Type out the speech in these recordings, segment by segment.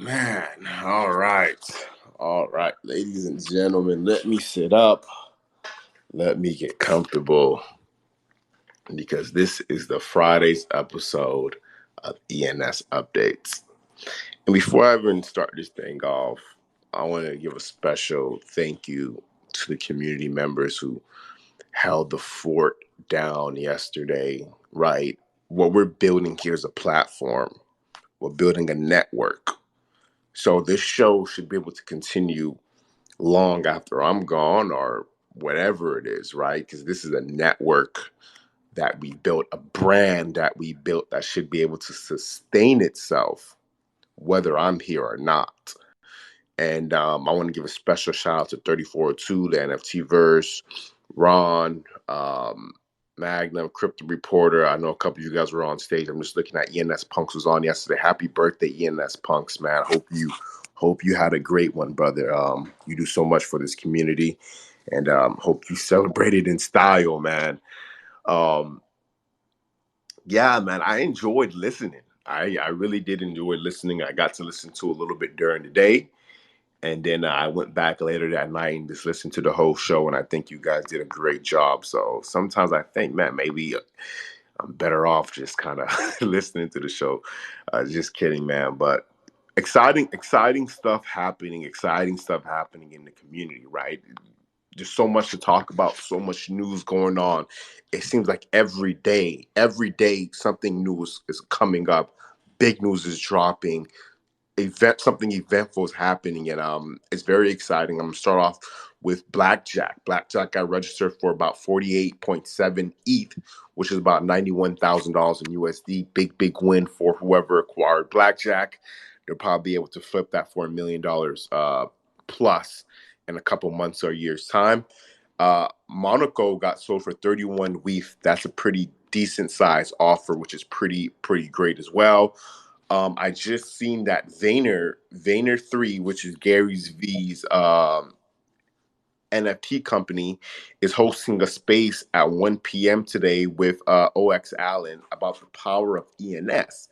Man, all right. All right, ladies and gentlemen, let me sit up. Let me get comfortable because this is the Friday's episode of ENS Updates. And before I even start this thing off, I want to give a special thank you to the community members who held the fort down yesterday, right? What we're building here is a platform. We're building a network. So this show should be able to continue long after I'm gone or whatever it is, right? Because this is a network that we built, a brand that we built that should be able to sustain itself whether I'm here or not. And I want to give a special shout out to 3402, the NFT verse, Ron, Magnum, Crypto Reporter. I know a couple of you guys were on stage. I'm just looking at ENS Punks was on yesterday. Happy birthday, ENS Punks, man. Hope you had a great one, brother. You do so much for this community, and hope you celebrated in style, man. Um, yeah, man, I enjoyed listening. I really did enjoy listening. I got to listen to a little bit during the day. And then I went back later that night and just listened to the whole show. And I think you guys did a great job. So sometimes I think, man, maybe I'm better off just kind of listening to the show. Just kidding, man. But exciting stuff happening in the community, right? There's so much to talk about, so much news going on. It seems like every day something new is coming up. Big news is dropping. Something eventful is happening, and it's very exciting. I'm gonna start off with blackjack. Blackjack got registered for about 48.7 ETH, which is about $91,000 in USD. Big win for whoever acquired blackjack. They'll probably be able to flip that for $1 million plus in a couple months or years time. Monaco got sold for 31 WETH. That's a pretty decent size offer, which is pretty great as well. I just seen that Vayner 3, which is Gary's V's NFT company, is hosting a space at 1 p.m. today with OX Allen about the power of ENS,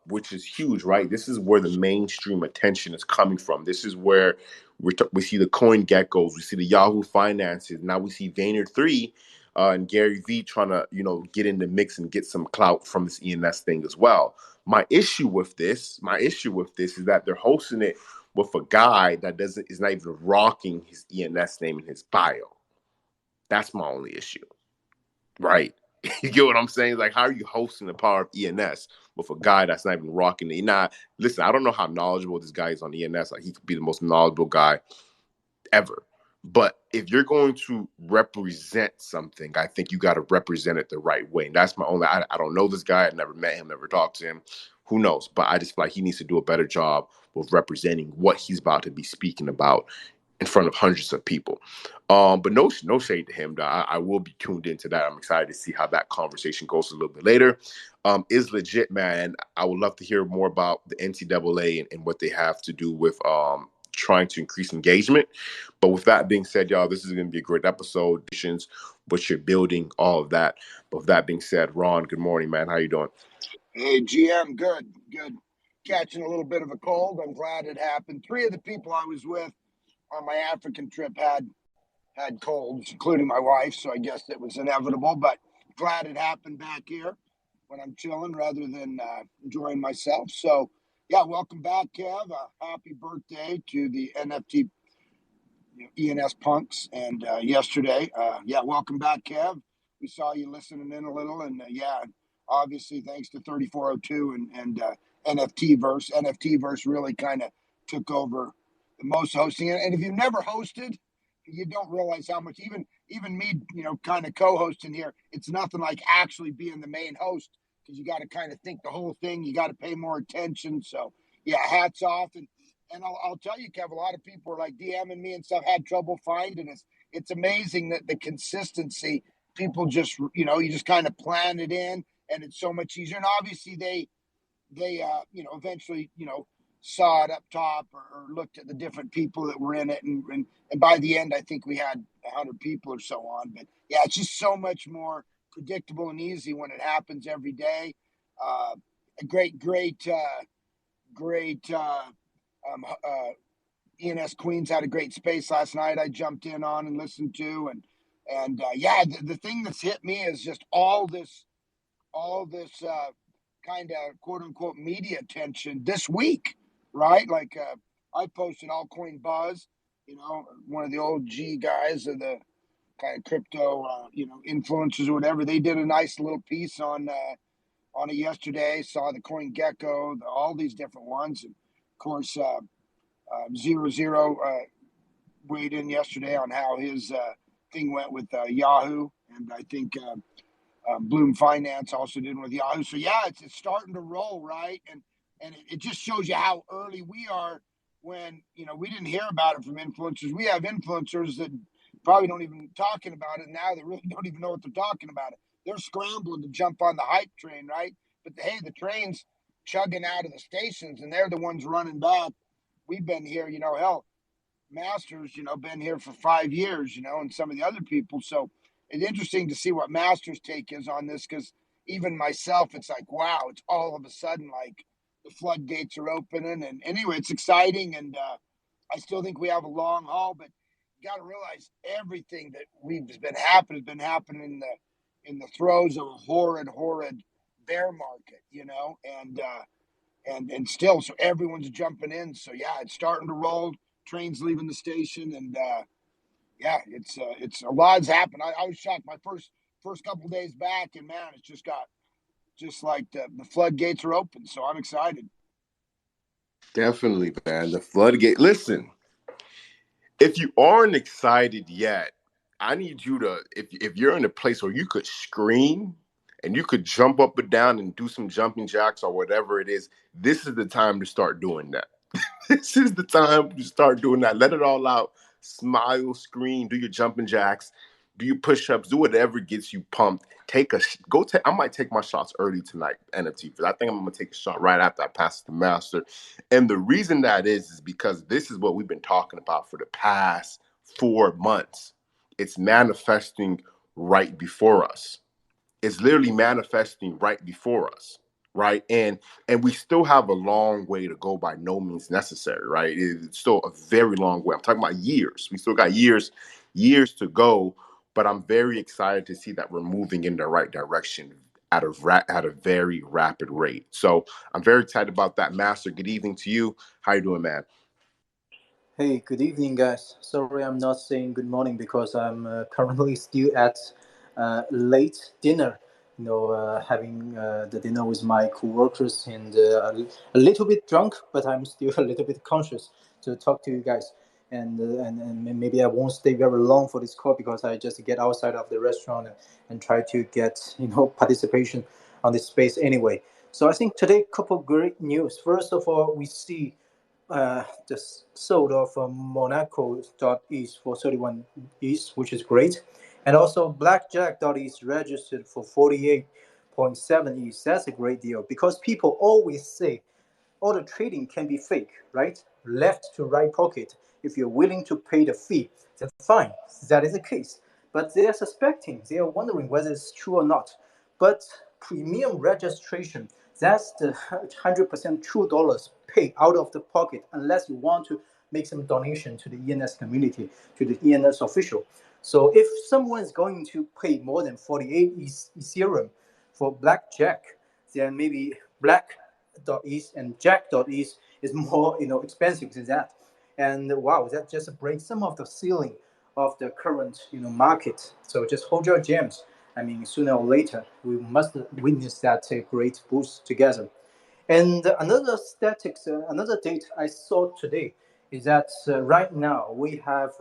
which is huge, right? This is where the mainstream attention is coming from. This is where we see the Coin Geckos, we see the Yahoo Finances. Now we see Vayner 3 and Gary V trying to, get in the mix and get some clout from this ENS thing as well. My issue with this is that they're hosting it with a guy that is not even rocking his ENS name in his bio. That's my only issue, right? You get what I'm saying? Like, how are you hosting the power of ENS with a guy that's not even rocking it? Now, listen, I don't know how knowledgeable this guy is on ENS. Like, he could be the most knowledgeable guy ever. But if you're going to represent something, I think you got to represent it the right way. And that's my only. I don't know this guy. I never met him, never talked to him. Who knows? But I just feel like he needs to do a better job with representing what he's about to be speaking about in front of hundreds of people. But no shade to him. I will be tuned into that. I'm excited to see how that conversation goes a little bit later. Is legit, man. I would love to hear more about the NCAA and what they have to do with trying to increase engagement. But with that being said, y'all, this is going to be a great episode. What you're building, all of that. But with that being said, Ron, good morning, man. How you doing? Hey, GM, good. Catching a little bit of a cold. I'm glad it happened. Three of the people I was with on my African trip had colds, including my wife, so I guess it was inevitable, but glad it happened back here when I'm chilling rather than enjoying myself. So, yeah, welcome back, Kev. Happy birthday to the NFT ENS Punks. And yesterday, welcome back, Kev. We saw you listening in a little, and obviously thanks to 3402 and NFT Verse. NFT Verse really kind of took over the most hosting. And if you've never hosted, you don't realize how much. Even me, kind of co-hosting here, it's nothing like actually being the main host because you got to kind of think the whole thing. You got to pay more attention. So yeah, hats off. And I'll tell you, Kev, a lot of people are like DMing me and stuff, had trouble finding us. It's amazing that the consistency, people just, you just kind of plan it in and it's so much easier. And obviously they eventually, saw it up top or looked at the different people that were in it. And by the end, I think we had 100 people or so on. But yeah, it's just so much more predictable and easy when it happens every day. A great great. Um, uh, ENS Queens had a great space last night. I jumped in on and listened to, and yeah, the thing that's hit me is just all this kind of quote unquote media attention this week, right? Like I posted Altcoin Buzz, one of the old G guys of the kind of crypto, influencers or whatever. They did a nice little piece on it yesterday. Saw the Coin Gecko, all these different ones, and of course, 00 weighed in yesterday on how his thing went with Yahoo, and I think Bloom Finance also did with Yahoo. So yeah, it's starting to roll, right? And it just shows you how early we are when we didn't hear about it from influencers. We have influencers that probably don't even talking about it now. They really don't even know what they're talking about it. They're scrambling to jump on the hype train, right? But hey, the train's chugging out of the stations, and they're the ones running back. We've been here, hell, Masters, been here for 5 years, and some of the other people. So it's interesting to see what Masters' take is on this because even myself, it's like, wow, it's all of a sudden like the floodgates are opening. And anyway, it's exciting. And I still think we have a long haul, but you got to realize everything that we've been happening in the throes of a horrid bear market, and still, so everyone's jumping in. So yeah, it's starting to roll. Trains leaving the station, and yeah, it's a lot's happened. I was shocked my first couple of days back, and man, it's just like the floodgates are open. So I'm excited. Definitely, man. The floodgate. Listen, if you aren't excited yet, I need you to, if you're in a place where you could scream and you could jump up and down and do some jumping jacks or whatever it is, this is the time to start doing that. This is the time to start doing that. Let it all out. Smile, scream, do your jumping jacks, do your push-ups, do whatever gets you pumped. I might take my shots early tonight, NFT, because I think I'm gonna take a shot right after I pass the master. And the reason that is because this is what we've been talking about for the past 4 months. It's manifesting right before us. It's literally manifesting right before us, right? And we still have a long way to go, by no means necessary, right? It's still a very long way. I'm talking about years. We still got years to go, but I'm very excited to see that we're moving in the right direction at a very rapid rate. So I'm very excited about that. Master, good evening to you. How you doing, man? Hey, good evening, guys. Sorry, I'm not saying good morning because I'm currently still at late dinner. Having the dinner with my coworkers and a little bit drunk, but I'm still a little bit conscious to talk to you guys. And maybe I won't stay very long for this call because I just get outside of the restaurant and try to get participation on this space anyway. So I think today couple great news. First of all, we see just sold off Monaco.is for 31 ETH, which is great. And also Blackjack.is registered for 48.7 ETH. That's a great deal because people always say all the trading can be fake, right? Left to right pocket. If you're willing to pay the fee, then fine. That is the case. But they are suspecting, they are wondering whether it's true or not. But premium registration, that's the 100% true dollars paid out of the pocket unless you want to make some donation to the ENS community, to the ENS official. So if someone is going to pay more than 48 Ethereum for blackjack, then maybe black.is and jack.is is more expensive than that. And wow, that just breaks some of the ceiling of the current market. So just hold your gems. I mean, sooner or later, we must witness that great boost together. And another date I saw today is that right now we have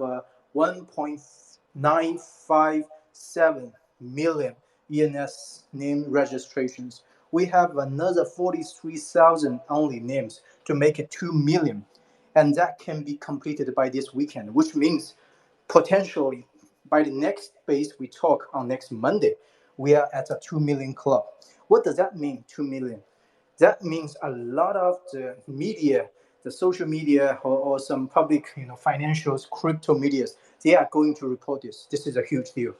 1.957 million ENS name registrations. We have another 43,000 only names to make it 2 million. And that can be completed by this weekend, which means potentially by the next base we talk on next Monday, we are at a 2 million club. What does that mean, 2 million? That means a lot of the media, the social media, or some public, financials, crypto medias, they are going to report this. This is a huge deal.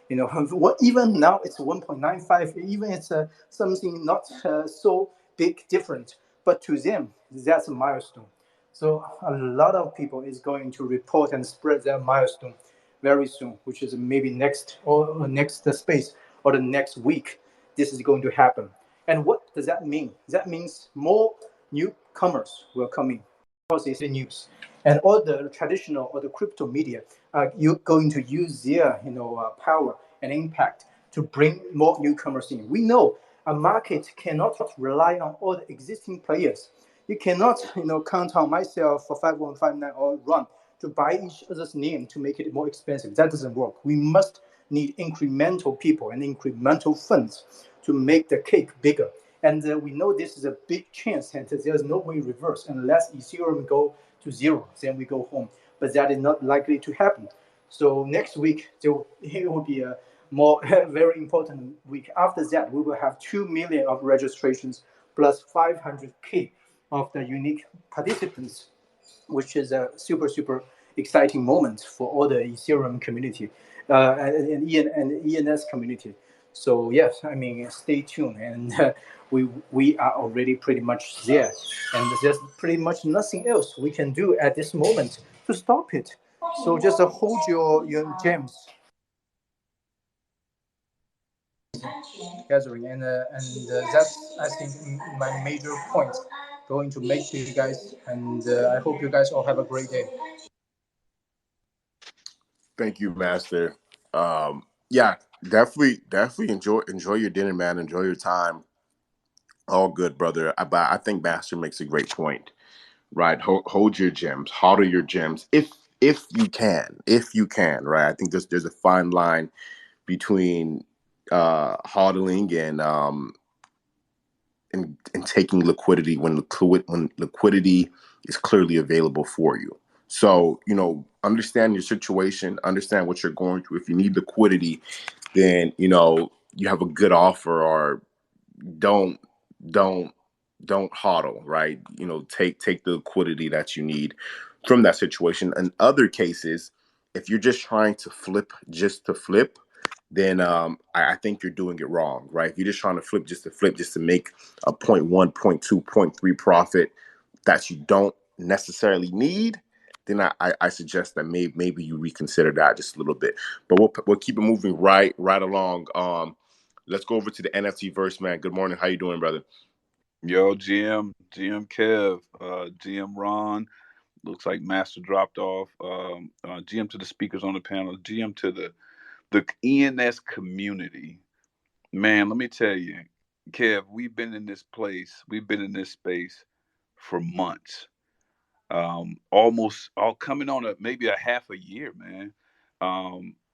What even now it's 1.95, even it's something not so big different, but to them That's a milestone. So a lot of people is going to report and spread that milestone very soon, which is maybe next space or the next week. This is going to happen. And what does that mean? That means more newcomers will come in because it's the news, and all the traditional or the crypto media are you going to use their power and impact to bring more newcomers in. We know a market cannot rely on all the existing players. You cannot count on myself for 5159 or run to buy each other's name to make it more expensive. That doesn't work. We must need incremental people and incremental funds to make the cake bigger. And we know this is a big chance, and there's no way reverse unless Ethereum go to zero, then we go home. But that is not likely to happen. So next week it will be a more very important week. After that, we will have 2 million of registrations plus 500K of the unique participants, which is a super exciting moment for all the Ethereum community and ENS community. So yes, I mean, stay tuned, and we are already pretty much there, and there's pretty much nothing else we can do at this moment to stop it. So just hold your gems gathering, and that's I think my major point going to make to you guys, and I hope you guys all have a great day. Thank you, Master. Yeah, definitely enjoy your dinner, man. Enjoy your time. All good, brother. But I think Master makes a great point. Right, hold your gems, hodl your gems, if you can. Right, I think there's a fine line between hodling and taking liquidity when liquidity is clearly available for you. So, understand your situation, understand what you're going through. If you need liquidity, then you have a good offer, or don't don't don't hodl, right? Take the liquidity that you need from that situation. In other cases, if you're just trying to flip just to flip, then I think you're doing it wrong, right? If you're just trying to flip just to make a point one, point two, point three profit that you don't necessarily need, then I suggest that maybe you reconsider that just a little bit. But we'll keep it moving right along. Let's go over to the NFT verse, man. Good morning. How you doing, brother? Yo, GM Kev, GM Ron. Looks like Master dropped off. GM to the speakers on the panel. GM to the ENS community. Man, let me tell you, Kev, we've been in this place. We've been in this space for months. Almost all coming on maybe a half a year, man.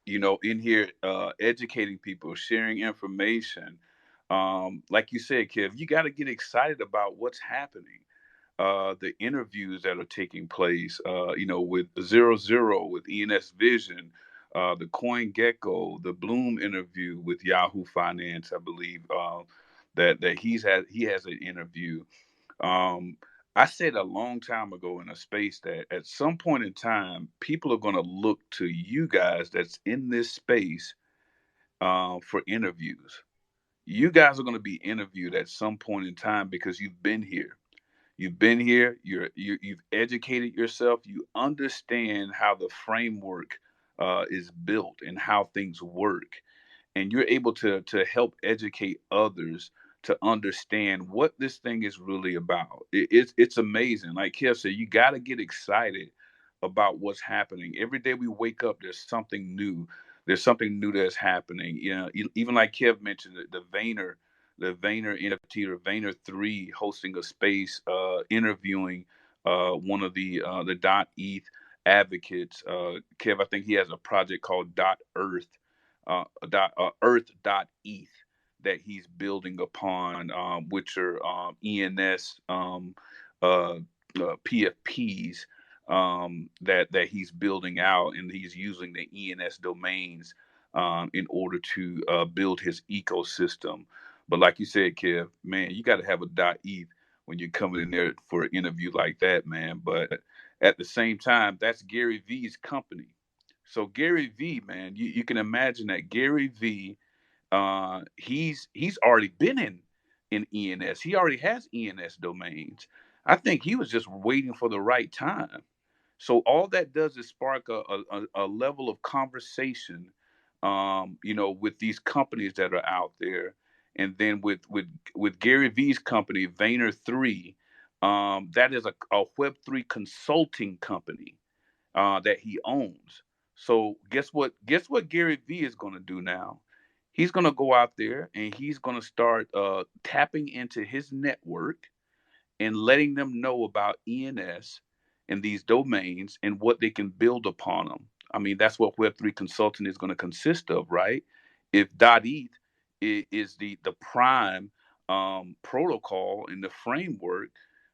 In here, educating people, sharing information. Like you said, Kev, you got to get excited about what's happening. The interviews that are taking place, with Zero Zero, with ENS Vision, the Coin Gecko, the Bloom interview with Yahoo Finance, I believe, that he has an interview. Um, I said a long time ago in a space that at some point in time, people are going to look to you guys that's in this space for interviews. You guys are going to be interviewed at some point in time because you've been here. You've been here. You've educated yourself. You understand how the framework is built and how things work, and you're able to help educate others to understand what this thing is really about. It's amazing. Like Kev said, you got to get excited about what's happening. Every day we wake up, there's something new. There's something new that's happening. Even like Kev mentioned, the Vayner NFT or Vayner 3 hosting a space, interviewing one of the dot ETH advocates. Kev, I think he has a project called dot Earth, Earth.eth that he's building upon, which are ENS PFPs that he's building out, and he's using the ENS domains in order to build his ecosystem. But like you said, Kev, man, you got to have a .eth when you're coming in there for an interview like that, man. But at the same time, that's Gary V's company. So Gary V, man, you can imagine that Gary V, he's already been in ENS. He already has ENS domains. I think he was just waiting for the right time. So all that does is spark a level of conversation, with these companies that are out there, and then with Gary Vee's company Vayner 3, that is a Web 3 consulting company that he owns. So guess what? Guess what Gary Vee is going to do now? He's going to go out there and he's going to start tapping into his network and letting them know about ENS and these domains and what they can build upon them. I mean, that's what Web3 consulting is going to consist of, right? If .eth is the prime protocol in the framework,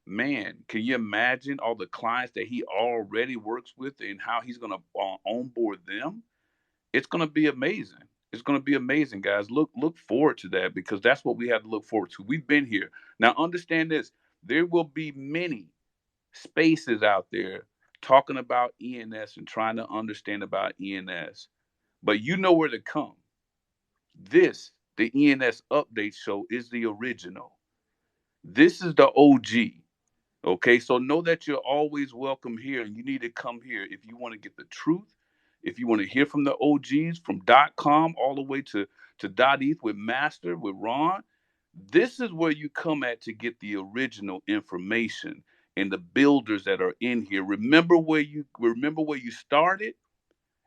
man, can you imagine all the clients that he already works with and how he's going to onboard them? It's going to be amazing. It's going to be amazing, guys. Look forward to that, because that's what we have to look forward to. We've been here. Now understand this. There will be many spaces out there talking about ENS and trying to understand about ENS. But you know where to come. This, the ENS Update Show, is the original. This is the OG. Okay, so know that you're always welcome here, and you need to come here if you want to get the truth, if you want to hear from the OGs, from .com all the way to .eth with Master, with Ron. This is where you come at to get the original information and the builders that are in here. Remember where you started,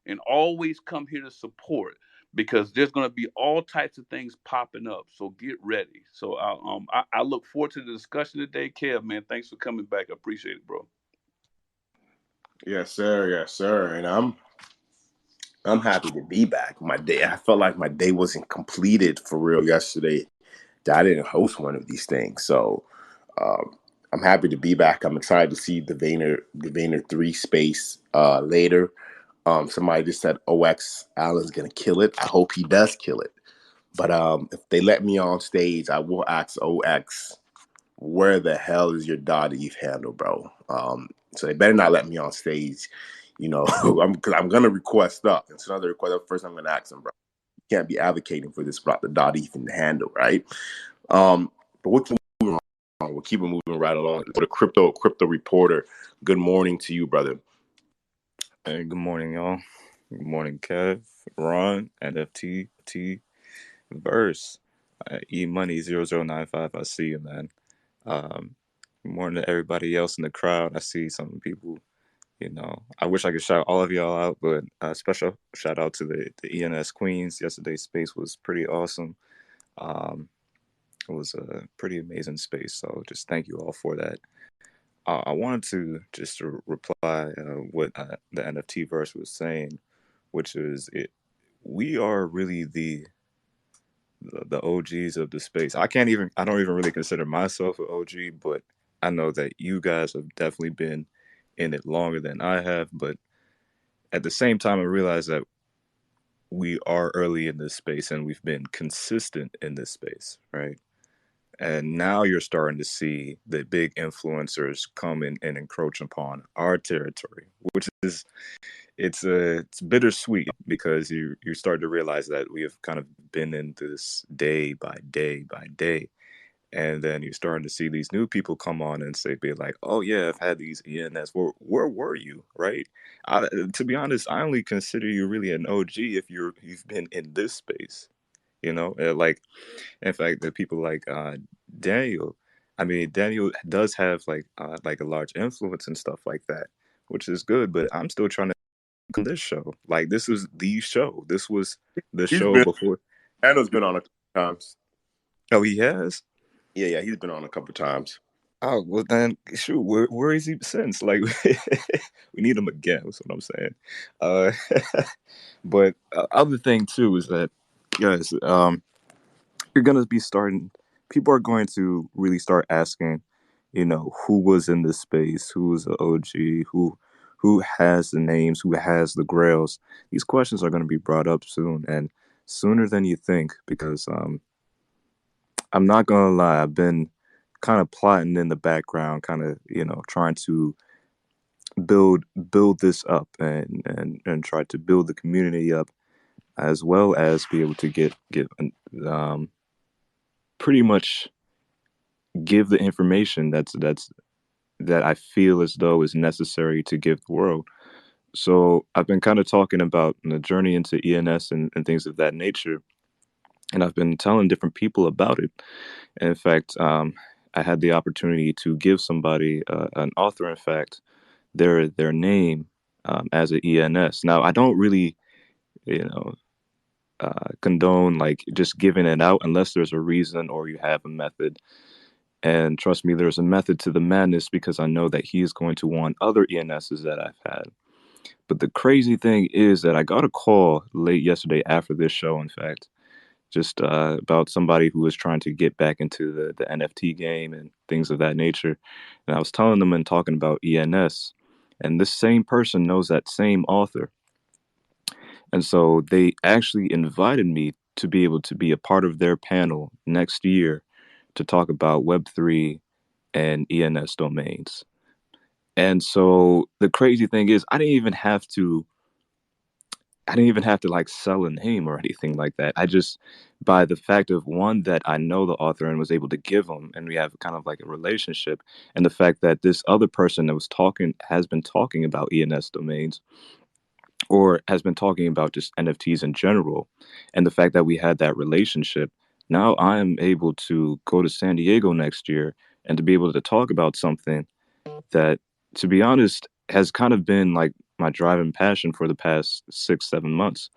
and always come here to support, because there's going to be all types of things popping up. So get ready. So I look forward to the discussion today. Kev, man, thanks for coming back. I appreciate it, bro. Yes, sir. Yes, sir. And I'm happy to be back. I felt like my day wasn't completed for real yesterday. That I didn't host one of these things. So um, I'm happy to be back. I'm excited to see the Vayner 3 space later. Somebody just said OX Allen's gonna kill it. I hope he does kill it. But if they let me on stage, I will ask OX, where the hell is your .eth handle, bro? So they better not let me on stage. Because I'm gonna request up. It's another request up. First, I'm gonna ask them, bro. You can't be advocating for this without the .eth in the handle, right? But we'll keep moving on. We'll keep it moving right along. For the crypto reporter, good morning to you, brother. Hey, good morning, y'all. Good morning, Kev, Ron, NFT, T, Verse, eMoney0095. I see you, man. Good morning to everybody else in the crowd. I see some people, I wish I could shout all of y'all out, but special shout out to the ENS Queens. Yesterday's space was pretty awesome. It was a pretty amazing space, so just thank you all for that. I wanted to reply what the NFT verse was saying, which is it. We are really the OGs of the space. I don't even really consider myself an OG, but I know that you guys have definitely been in it longer than I have. But at the same time, I realize that we are early in this space and we've been consistent in this space, right? And now you're starting to see the big influencers come in and encroach upon our territory, which is it's bittersweet, because you start to realize that we have kind of been in this day by day by day, and then you're starting to see these new people come on and be like, oh yeah, I've had these ENS. Where were you, right? To be honest, I only consider you really an OG if you've been in this space, like. In fact, the people like Daniel, I mean, Daniel does have like a large influence and stuff like that, which is good. But I'm still trying to on this show. Like, this is the show. This was the He's show been before. Anna's been on a couple times. Oh, he has. Yeah, he's been on a couple times. Oh well, then shoot, where is he since? Like, we need him again. That's what I'm saying. Uh, but other thing too is that, guys, you're gonna be starting. People are going to really start asking, who was in this space, who was the OG, who has the names, who has the grails. These questions are going to be brought up soon, and sooner than you think, because I'm not gonna lie, I've been kind of plotting in the background, kind of trying to build this up and try to build the community up, as well as be able to get pretty much give the information that's that I feel as though is necessary to give the world. So I've been kind of talking about the journey into ENS and things of that nature, and I've been telling different people about it. And in fact, I had the opportunity to give somebody, an author, in fact, their name as an ENS. Now, I don't really, you know, condone like just giving it out unless there's a reason or you have a method. And trust me, there's a method to the madness because I know that he is going to want other ENSs that I've had. But the crazy thing is that I got a call late yesterday after this show, in fact, just about somebody who was trying to get back into the NFT game and things of that nature. And I was telling them and talking about ENS. And this same person knows that same author. And so they actually invited me to be able to be a part of their panel next year to talk about Web3 and ENS domains. And so the crazy thing is I didn't even have to like sell a name or anything like that. I just, by the fact of one, that I know the author and was able to give him, and we have kind of like a relationship, and the fact that this other person that was talking has been talking about ENS domains or has been talking about just NFTs in general, and the fact that we had that relationship, now I am able to go to San Diego next year and to be able to talk about something that, to be honest, has kind of been like my driving passion for the past 6, 7 months.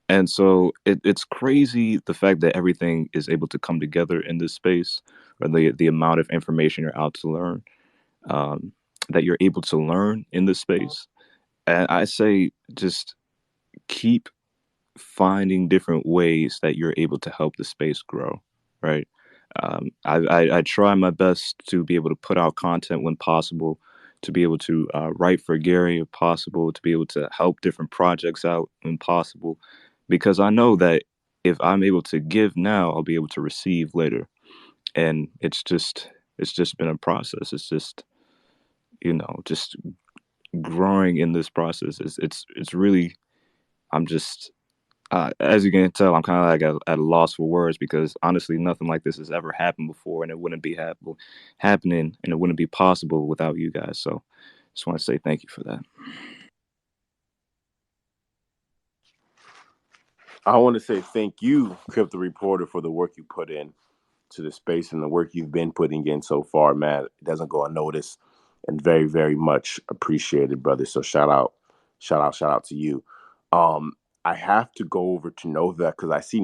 And so it's crazy the fact that everything is able to come together in this space, or the amount of information you're out to learn, um, that you're able to learn in this space. And I say just keep finding different ways that you're able to help the space grow, right? I try my best to be able to put out content when possible, to be able to write for Gary if possible, to be able to help different projects out when possible, because I know that if I'm able to give now, I'll be able to receive later. And it's just been a process. It's just, just growing in this process. It's really, I'm just, as you can tell, I'm kind of like at a loss for words because honestly, nothing like this has ever happened before, and it wouldn't be happening, and it wouldn't be possible without you guys. So, just want to say thank you for that. I want to say thank you, Crypto Reporter, for the work you put in to the space and the work you've been putting in so far, man. It doesn't go unnoticed and very, very much appreciated, brother. So shout out to you. Um, I have to go over to Novak because I see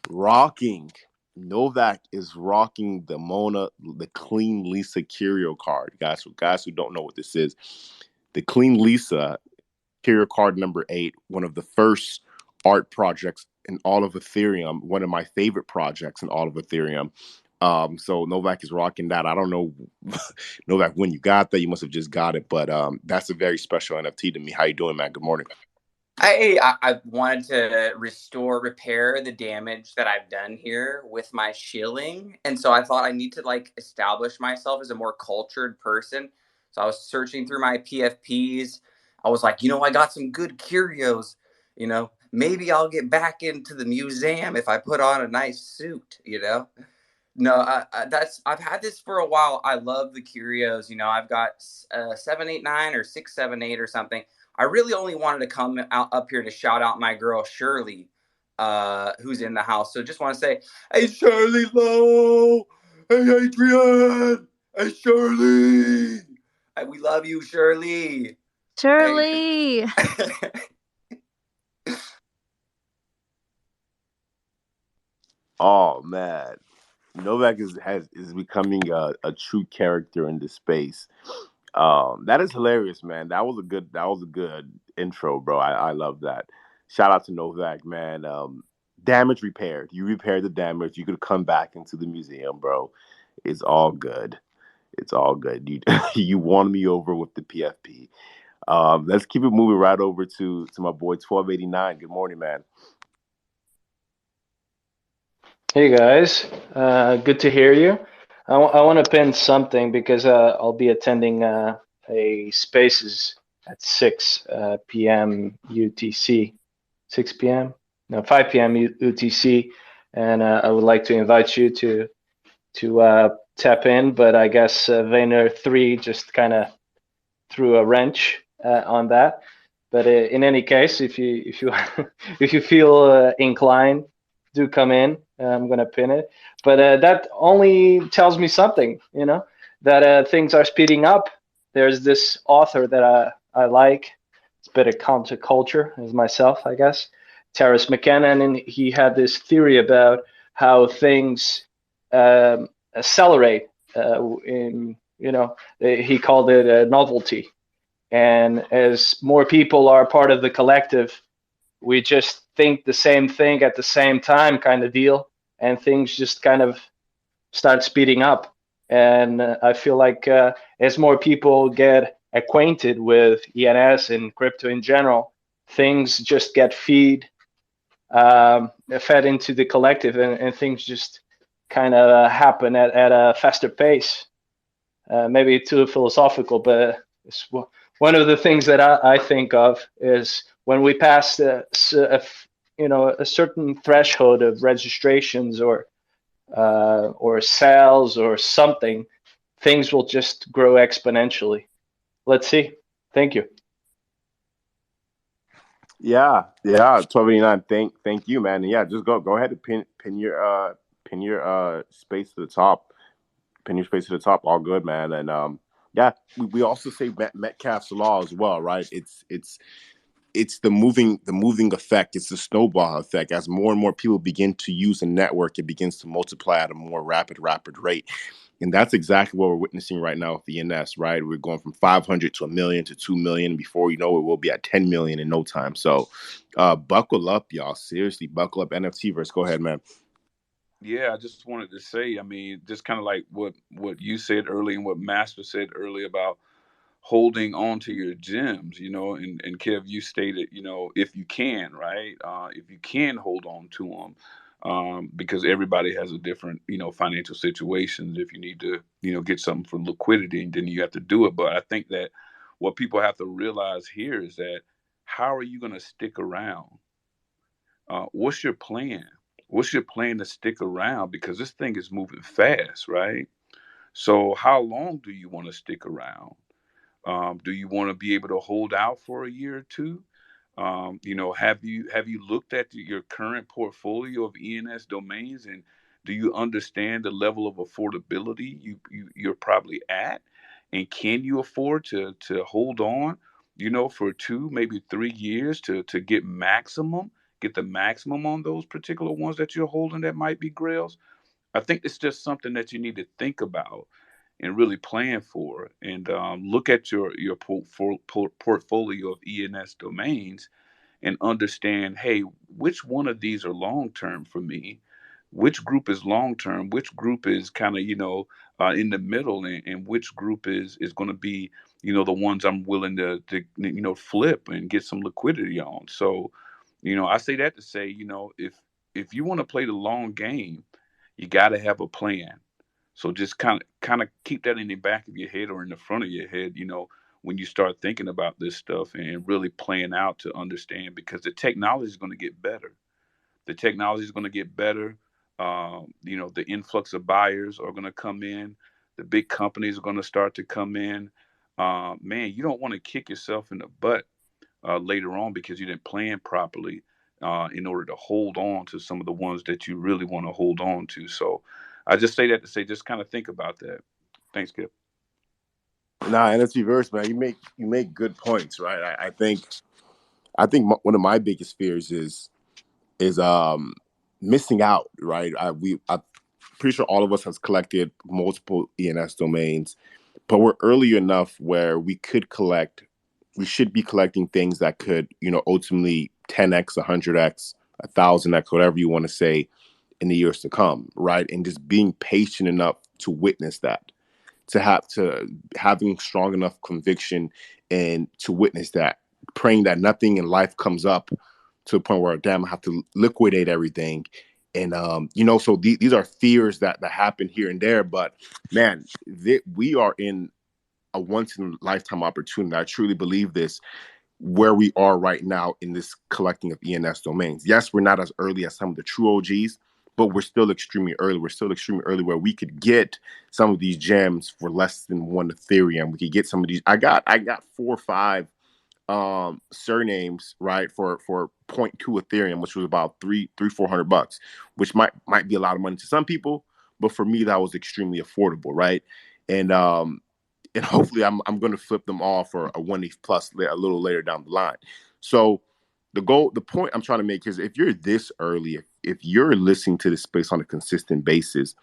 rocking. Novak is rocking the Clean Lisa Curio card. Guys who don't know what this is, the Clean Lisa Curio card number 8, one of the first art projects in all of Ethereum, one of my favorite projects in all of Ethereum. So Novak is rocking that. I don't know, Novak, when you got that, you must have just got it, but that's a very special NFT to me. How you doing, man? Good morning. I wanted to repair the damage that I've done here with my shilling. And so I thought I need to like establish myself as a more cultured person. So I was searching through my PFPs. I was like, I got some good curios, maybe I'll get back into the museum if I put on a nice suit. No, I've had this for a while. I love the curios. I've got 789 or 678 or something. I really only wanted to come out up here to shout out my girl Shirley, who's in the house. So just want to say, hey Shirley Lowe, hey Adrian, hey Shirley, we love you, Shirley. Shirley. Hey. Oh man, Novak is becoming a true character in this space. That is hilarious, man. That was a good intro, bro. I love that. Shout out to Novak, man. Damage repaired. You repaired the damage. You could come back into the museum, bro. It's all good. It's all good. You you won me over with the PFP. Let's keep it moving right over to my boy 1289. Good morning, man. Hey guys, good to hear you. I want to pin something because I'll be attending a Spaces at 6 p.m. UTC. 6 p.m. No, 5 p.m. UTC, and I would like to invite you to tap in, but I guess Vayner 3 just kind of threw a wrench on that. But in any case, if you if you feel inclined, do come in. I'm gonna pin it. But that only tells me something, that things are speeding up. There's this author that I like. It's a bit of counterculture as myself, I guess. Terrace McKenna, and he had this theory about how things accelerate. He called it a novelty, and as more people are part of the collective, we just think the same thing at the same time, kind of deal, and things just kind of start speeding up. And I feel like as more people get acquainted with ENS and crypto in general, things just get fed into the collective, and things just kind of happen at a faster pace. Maybe too philosophical, but it's one of the things that I think of is when we pass a certain threshold of registrations or sales or something, things will just grow exponentially. Let's see. Thank you. Yeah, 1289. Thank you, man. And yeah, just go ahead and pin your space to the top. Pin your space to the top. All good, man. And yeah, we also say Metcalfe's law as well, right? It's the moving effect. It's the snowball effect. As more and more people begin to use a network, it begins to multiply at a more rapid rate. And that's exactly what we're witnessing right now with the ENS, right? We're going from 500 to 1 million to 2 million. Before you know it, we'll be at 10 million in no time. So buckle up, y'all. Seriously, buckle up. NFTverse. Go ahead, man. Yeah, I just wanted to say, I mean, just kind of like what you said earlier and what Master said earlier about holding on to your gems, and Kev, you stated, if you can, right? If you can hold on to them, because everybody has a different, financial situations. If you need to, get something for liquidity, then you have to do it. But I think that what people have to realize here is that how are you going to stick around? What's your plan? What's your plan to stick around? Because this thing is moving fast, right? So how long do you want to stick around? Do you want to be able to hold out for a year or two? Have you looked at your current portfolio of ENS domains, and do you understand the level of affordability you're probably at, and can you afford to hold on, for 2 maybe 3 years to get the maximum on those particular ones that you're holding that might be grails? I think it's just something that you need to think about and really plan for, and look at your portfolio of ENS domains and understand, hey, which one of these are long term for me? Which group is long term? Which group is kind of in the middle, and which group is going to be the ones I'm willing to flip and get some liquidity on. So I say that to say, if you want to play the long game, you got to have a plan. So just kind of keep that in the back of your head or in the front of your head, when you start thinking about this stuff and really playing out to understand, because the technology is going to get better. The technology is going to get better. The influx of buyers are going to come in. The big companies are going to start to come in. Man, you don't want to kick yourself in the butt later on because you didn't plan properly in order to hold on to some of the ones that you really want to hold on to. So I just say that to say, just kind of think about that. Thanks, Kip. Nah, NFTverse, man. You make good points, right? I think one of my biggest fears is missing out, right? I'm pretty sure all of us has collected multiple ENS domains, but we're early enough where we should be collecting things that could, ultimately 10x, 100x, 1,000x, whatever you want to say, in the years to come, right? And just being patient enough to witness that, to having strong enough conviction and to witness that, praying that nothing in life comes up to the point where, damn, I have to liquidate everything. And so these are fears that happen here and there. But man, we are in a once in a lifetime opportunity. I truly believe this, where we are right now in this collecting of ENS domains. Yes, we're not as early as some of the true OGs, but we're still extremely early. We're still extremely early where we could get some of these gems for less than 1 Ethereum. We could get some of these. I got 4 or 5 surnames, right, for point 0.2 Ethereum, which was about 400 bucks, which might be a lot of money to some people, but for me that was extremely affordable, right? And and hopefully I'm going to flip them all for a 1 ETH plus a little later down the line. So the point I'm trying to make is if you're this early, if you're listening to this space on a consistent basis,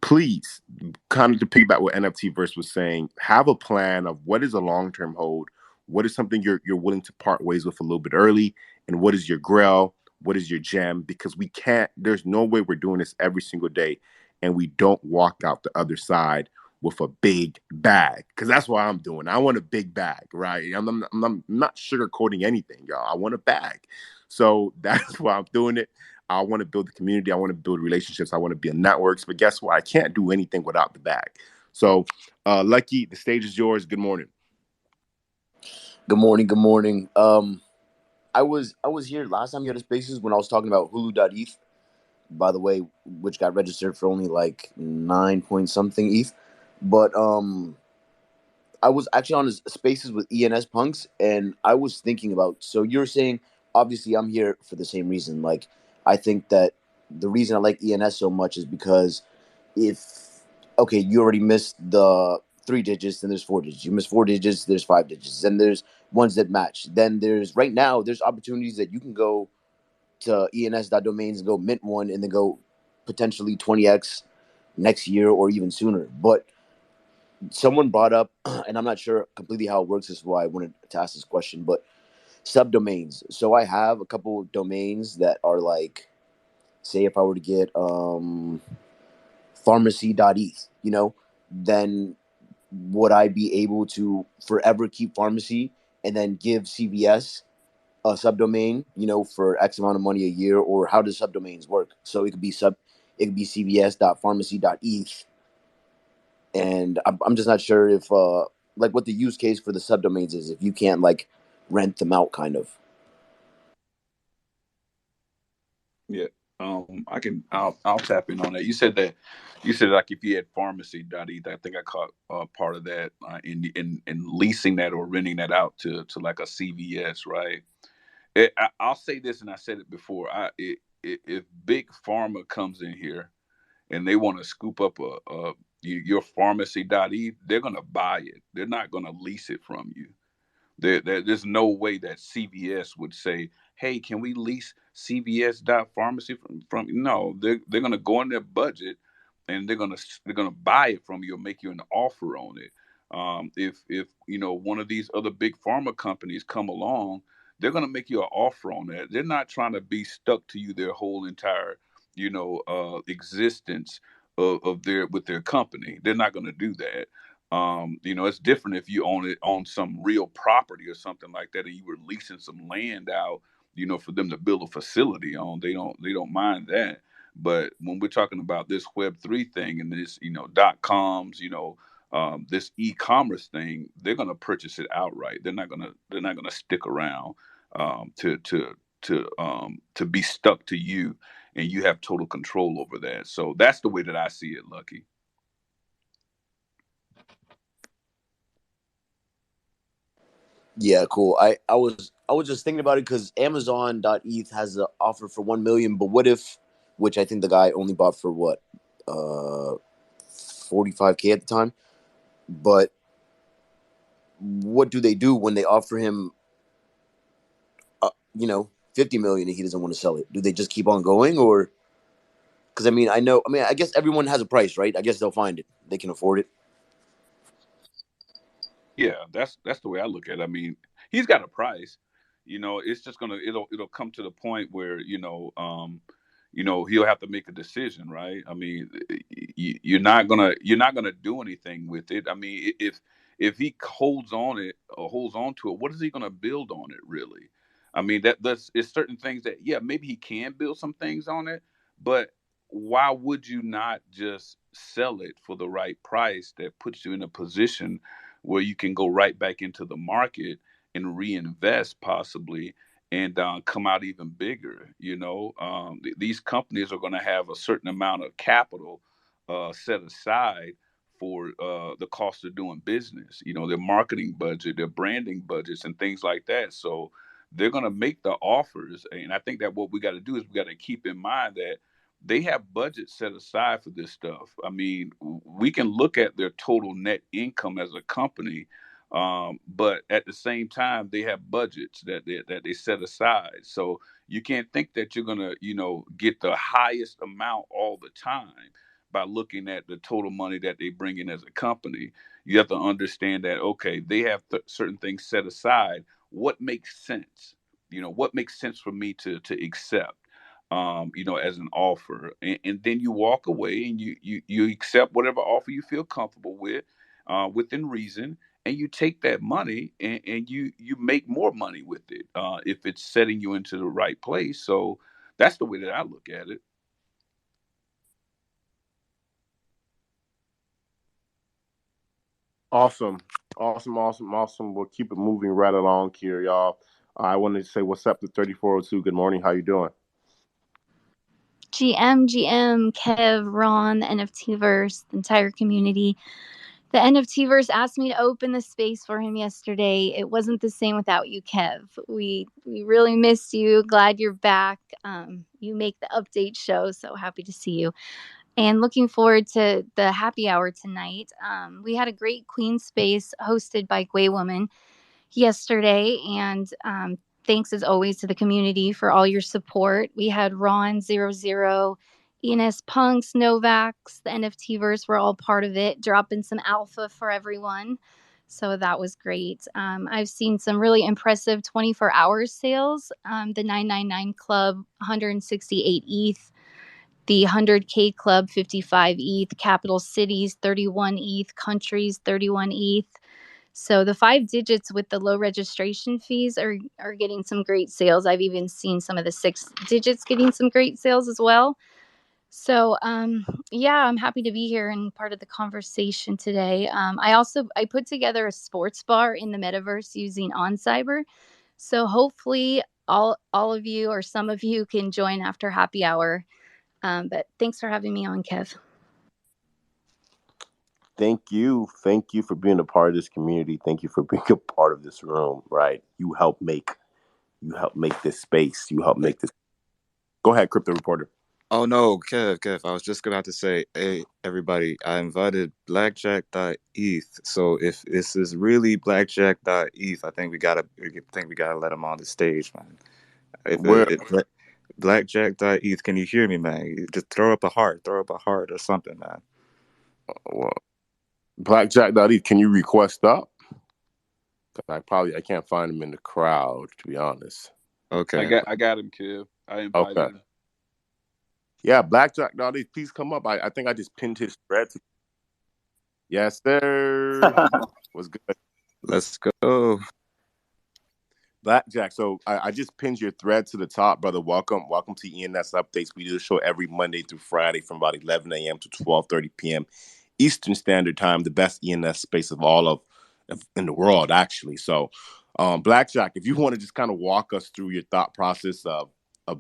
please, kind of to piggyback what NFT Verse was saying, have a plan of what is a long term hold, what is something you're willing to part ways with a little bit early, and what is your grail, what is your gem, because we can't. There's no way we're doing this every single day, and we don't walk out the other side with a big bag, because that's what I'm doing. I want a big bag, right? I'm not sugarcoating anything, y'all. I want a bag, so that's why I'm doing it. I want to build the community. I want to build relationships. I want to build networks. But guess what? I can't do anything without the bag. So, Lucky, the stage is yours. Good morning. Good morning. Good morning. I was here last time you had a spaces when I was talking about Hulu.eth, by the way, which got registered for only like 9 point something ETH. But I was actually on his spaces with ENS punks, and I was thinking about. So you're saying, obviously, I'm here for the same reason. Like, I think that the reason I like ENS so much is because if okay, you already missed the 3 digits, then there's 4 digits. You miss 4 digits, there's 5 digits, then there's ones that match. Then there's right now there's opportunities that you can go to ens.domains and go mint one and then go potentially 20x next year or even sooner. But someone brought up, and I'm not sure completely how it works. This is why I wanted to ask this question, but subdomains. So I have a couple domains that are like, say, if I were to get pharmacy.eth, then would I be able to forever keep pharmacy and then give CVS a subdomain, for X amount of money a year, or how does subdomains work? So it could be cvs.pharmacy.eth, and I'm just not sure if like what the use case for the subdomains is if you can't like rent them out, kind of. Yeah. I'll tap in on that. You said that. You said like if you had pharmacy.eth, I think I caught part of that in leasing that or renting that out to like a CVS, right? I'll say this, and I said it before. If big pharma comes in here and they want to scoop up your pharmacy.eth, they're gonna buy it. They're not gonna lease it from you. There's no way that CVS would say, "Hey, can we lease CVS dot pharmacy from?" No, they're gonna go in their budget, and they're gonna buy it from you or make you an offer on it. If one of these other big pharma companies come along, they're gonna make you an offer on that. They're not trying to be stuck to you their whole entire existence of their with their company. They're not gonna do that. It's different if you own it on some real property or something like that, and you were leasing some land out, for them to build a facility on. They don't mind that. But when we're talking about this Web3 thing and this, .coms, this e-commerce thing, they're gonna purchase it outright. They're not gonna stick around to be stuck to you, and you have total control over that. So that's the way that I see it, Lucky. Yeah, cool. I was just thinking about it because Amazon.eth has an offer for 1 million, but what if, which I think the guy only bought for what, 45K at the time. But what do they do when they offer him, 50 million and he doesn't want to sell it? Do they just keep on going, or because I guess everyone has a price, right? I guess they'll find it. They can afford it. Yeah, that's the way I look at it. I mean, he's got a price. It's just it'll come to the point where he'll have to make a decision, right? I mean, you're not gonna do anything with it. I mean, if he holds on it or holds on to it, what is he gonna build on it really? I mean, that's it's certain things that, yeah, maybe he can build some things on it, but why would you not just sell it for the right price that puts you in a position where you can go right back into the market and reinvest possibly and come out even bigger. These companies are going to have a certain amount of capital set aside for the cost of doing business. Their marketing budget, their branding budgets, and things like that. So they're going to make the offers, and I think that what we got to do is we got to keep in mind that they have budgets set aside for this stuff. I mean, we can look at their total net income as a company, but at the same time, they have budgets that they set aside. So you can't think that you're gonna, get the highest amount all the time by looking at the total money that they bring in as a company. You have to understand that, okay, they have certain things set aside. What makes sense? What makes sense for me to accept? As an offer, and then you walk away and you accept whatever offer you feel comfortable with, within reason, and you take that money and you make more money with it, if it's setting you into the right place. So that's the way that I look at it. Awesome. Awesome. Awesome. Awesome. We'll keep it moving right along here, y'all. I wanted to say what's up to 3402. Good morning. How you doing? GM, Kev, Ron, the NFTverse, the entire community. The NFTverse asked me to open the space for him yesterday. It wasn't the same without you, Kev. We really missed you. Glad you're back. You make the update show, so happy to see you. And looking forward to the happy hour tonight. We had a great Queen space hosted by Gway Woman yesterday, and thanks as always to the community for all your support. We had Ron00, ENS Punks, Novaks, the NFTverse were all part of it, dropping some alpha for everyone. So that was great. I've seen some really impressive 24-hour sales. The 999 Club, 168 ETH. The 100K Club, 55 ETH. Capital Cities, 31 ETH. Countries, 31 ETH. So the 5 digits with the low registration fees are getting some great sales. I've even seen some of the 6 digits getting some great sales as well. So yeah, I'm happy to be here and part of the conversation today. I put together a sports bar in the metaverse using OnCyber. So hopefully all of you or some of you can join after happy hour. But thanks for having me on, Kev. Thank you. Thank you for being a part of this community. Thank you for being a part of this room, right? You help make this space. You help make this. Go ahead, Crypto Reporter. Oh no, Kev, I was just about to say, hey everybody, I invited blackjack.eth. So if this is really blackjack.eth, I think we gotta let him on the stage, man. If Where blackjack.eth, can you hear me, man? Just throw up a heart or something, man. well, Blackjack.eth, can you request up? I can't find him in the crowd, to be honest. Okay. I got him, Kev. I invited Okay. him. Yeah, Blackjack.eth, please come up. I think I just pinned his thread. Yes, sir. What's good? Let's go. Blackjack. So I just pinned your thread to the top, brother. Welcome to ENS Updates. We do the show every Monday through Friday from about 11 a.m. to 12:30 p.m. Eastern Standard Time. The best ENS space of all of in the world, actually. So, Blackjack, if you want to just kind of walk us through your thought process of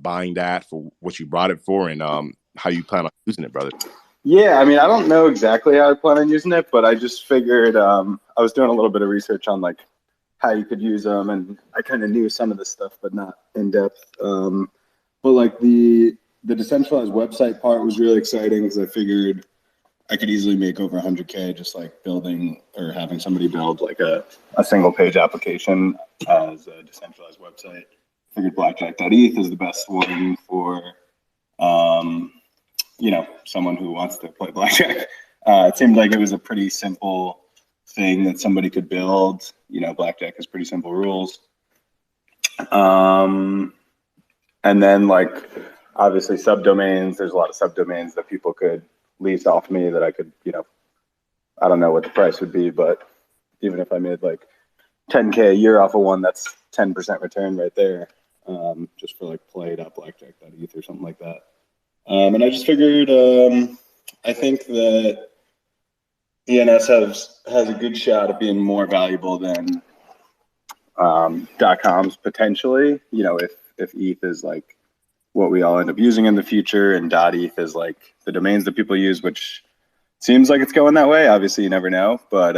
buying that, for what you brought it for, and how you plan on using it, brother. Yeah, I mean, I don't know exactly how I plan on using it, but I just figured I was doing a little bit of research on like how you could use them, and I kind of knew some of this stuff, but not in depth. But like the decentralized website part was really exciting because I figured I could easily make over 100K just like building or having somebody build like a single page application as a decentralized website. I figured blackjack.eth is the best one for someone who wants to play blackjack. It seemed like it was a pretty simple thing that somebody could build. Blackjack has pretty simple rules. And then like obviously subdomains, there's a lot of subdomains that people could lease off me that I could, I don't know what the price would be, but even if I made like 10K a year off of one, that's 10% return right there. Just for like play.blackjack.eth or something like that. And I just figured, I think that ENS has a good shot at being more valuable than .coms potentially. You know, if ETH is like what we all end up using in the future, and .eth is like the domains that people use, which seems like it's going that way. Obviously, you never know, but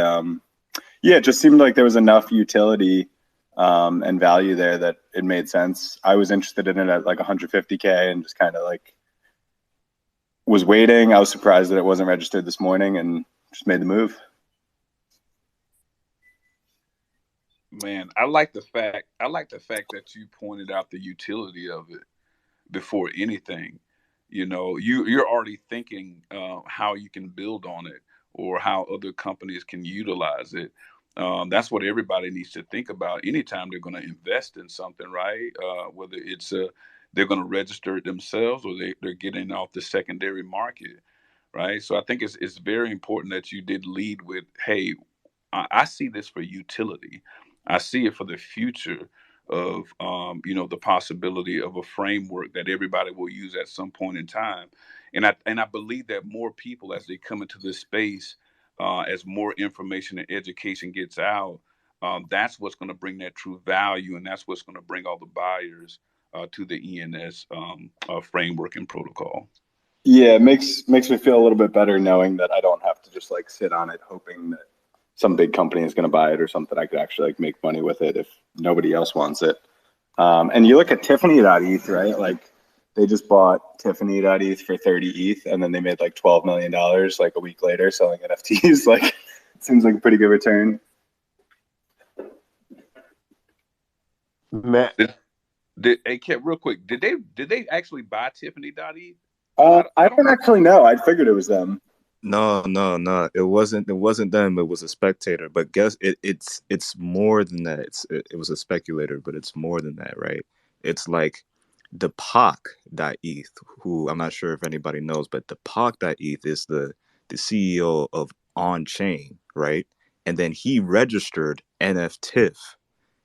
yeah, it just seemed like there was enough utility and value there that it made sense. I was interested in it at like 150K and just kind of like was waiting. I was surprised that it wasn't registered this morning and just made the move. Man, I like the fact that you pointed out the utility of it before anything. You're already thinking how you can build on it or how other companies can utilize it. That's what everybody needs to think about anytime they're going to invest in something, right? Whether it's they're going to register it themselves or they're getting off the secondary market, right? So I think it's very important that you did lead with, hey, I see this for utility. I see it for the future of the possibility of a framework that everybody will use at some point in time. And I believe that more people, as they come into this space, as more information and education gets out, that's what's going to bring that true value, and that's what's going to bring all the buyers to the ENS framework and protocol. Yeah, it makes me feel a little bit better knowing that I don't have to just like sit on it hoping that some big company is going to buy it or something. I could actually like make money with it if nobody else wants it. And you look at Tiffany.eth, right? Like they just bought Tiffany.eth for 30 ETH and then they made like $12 million like a week later selling NFTs. Like it seems like a pretty good return. Man, Hey, Kev, real quick, did they actually buy Tiffany.eth? I I don't don't know. actually know. I figured it was them. No, no, no. It wasn't. It wasn't them. It was a spectator. But guess it's more than that. It was a speculator, but it's more than that, right? It's like the Eth, who I'm not sure if anybody knows, but the Eth is the CEO of On Chain, right? And then he registered NFTIF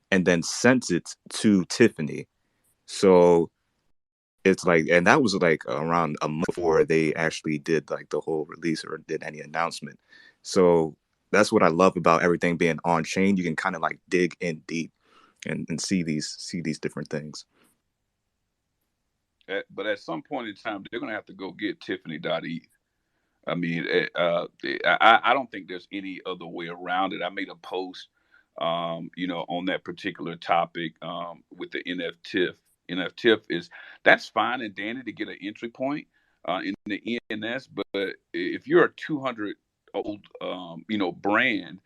and then sent it to Tiffany. So it's like, and that was like around a month before they actually did like the whole release or did any announcement. So that's what I love about everything being on chain. You can kind of like dig in deep and see these different things. But at some point in time, they're going to have to go get Tiffany.eth. I mean, I don't think there's any other way around it. I made a post, on that particular topic with the NFTIF. NFTIF is that's fine and dandy to get an entry point in the ENS, but if you're a 200 old, brand,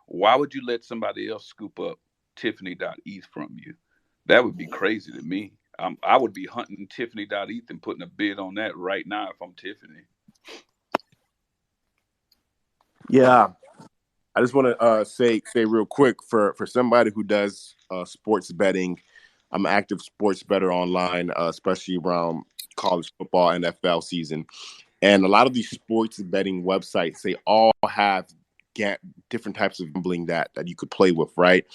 why would you let somebody else scoop up Tiffany.eth from you? That would be crazy to me. I would be hunting Tiffany.eth and putting a bid on that right now if I'm Tiffany. yeah, I just want to say real quick for somebody who does sports betting. I'm an active sports bettor online, especially around college football, NFL season. And a lot of these sports betting websites, they all have different types of gambling that you could play with, right?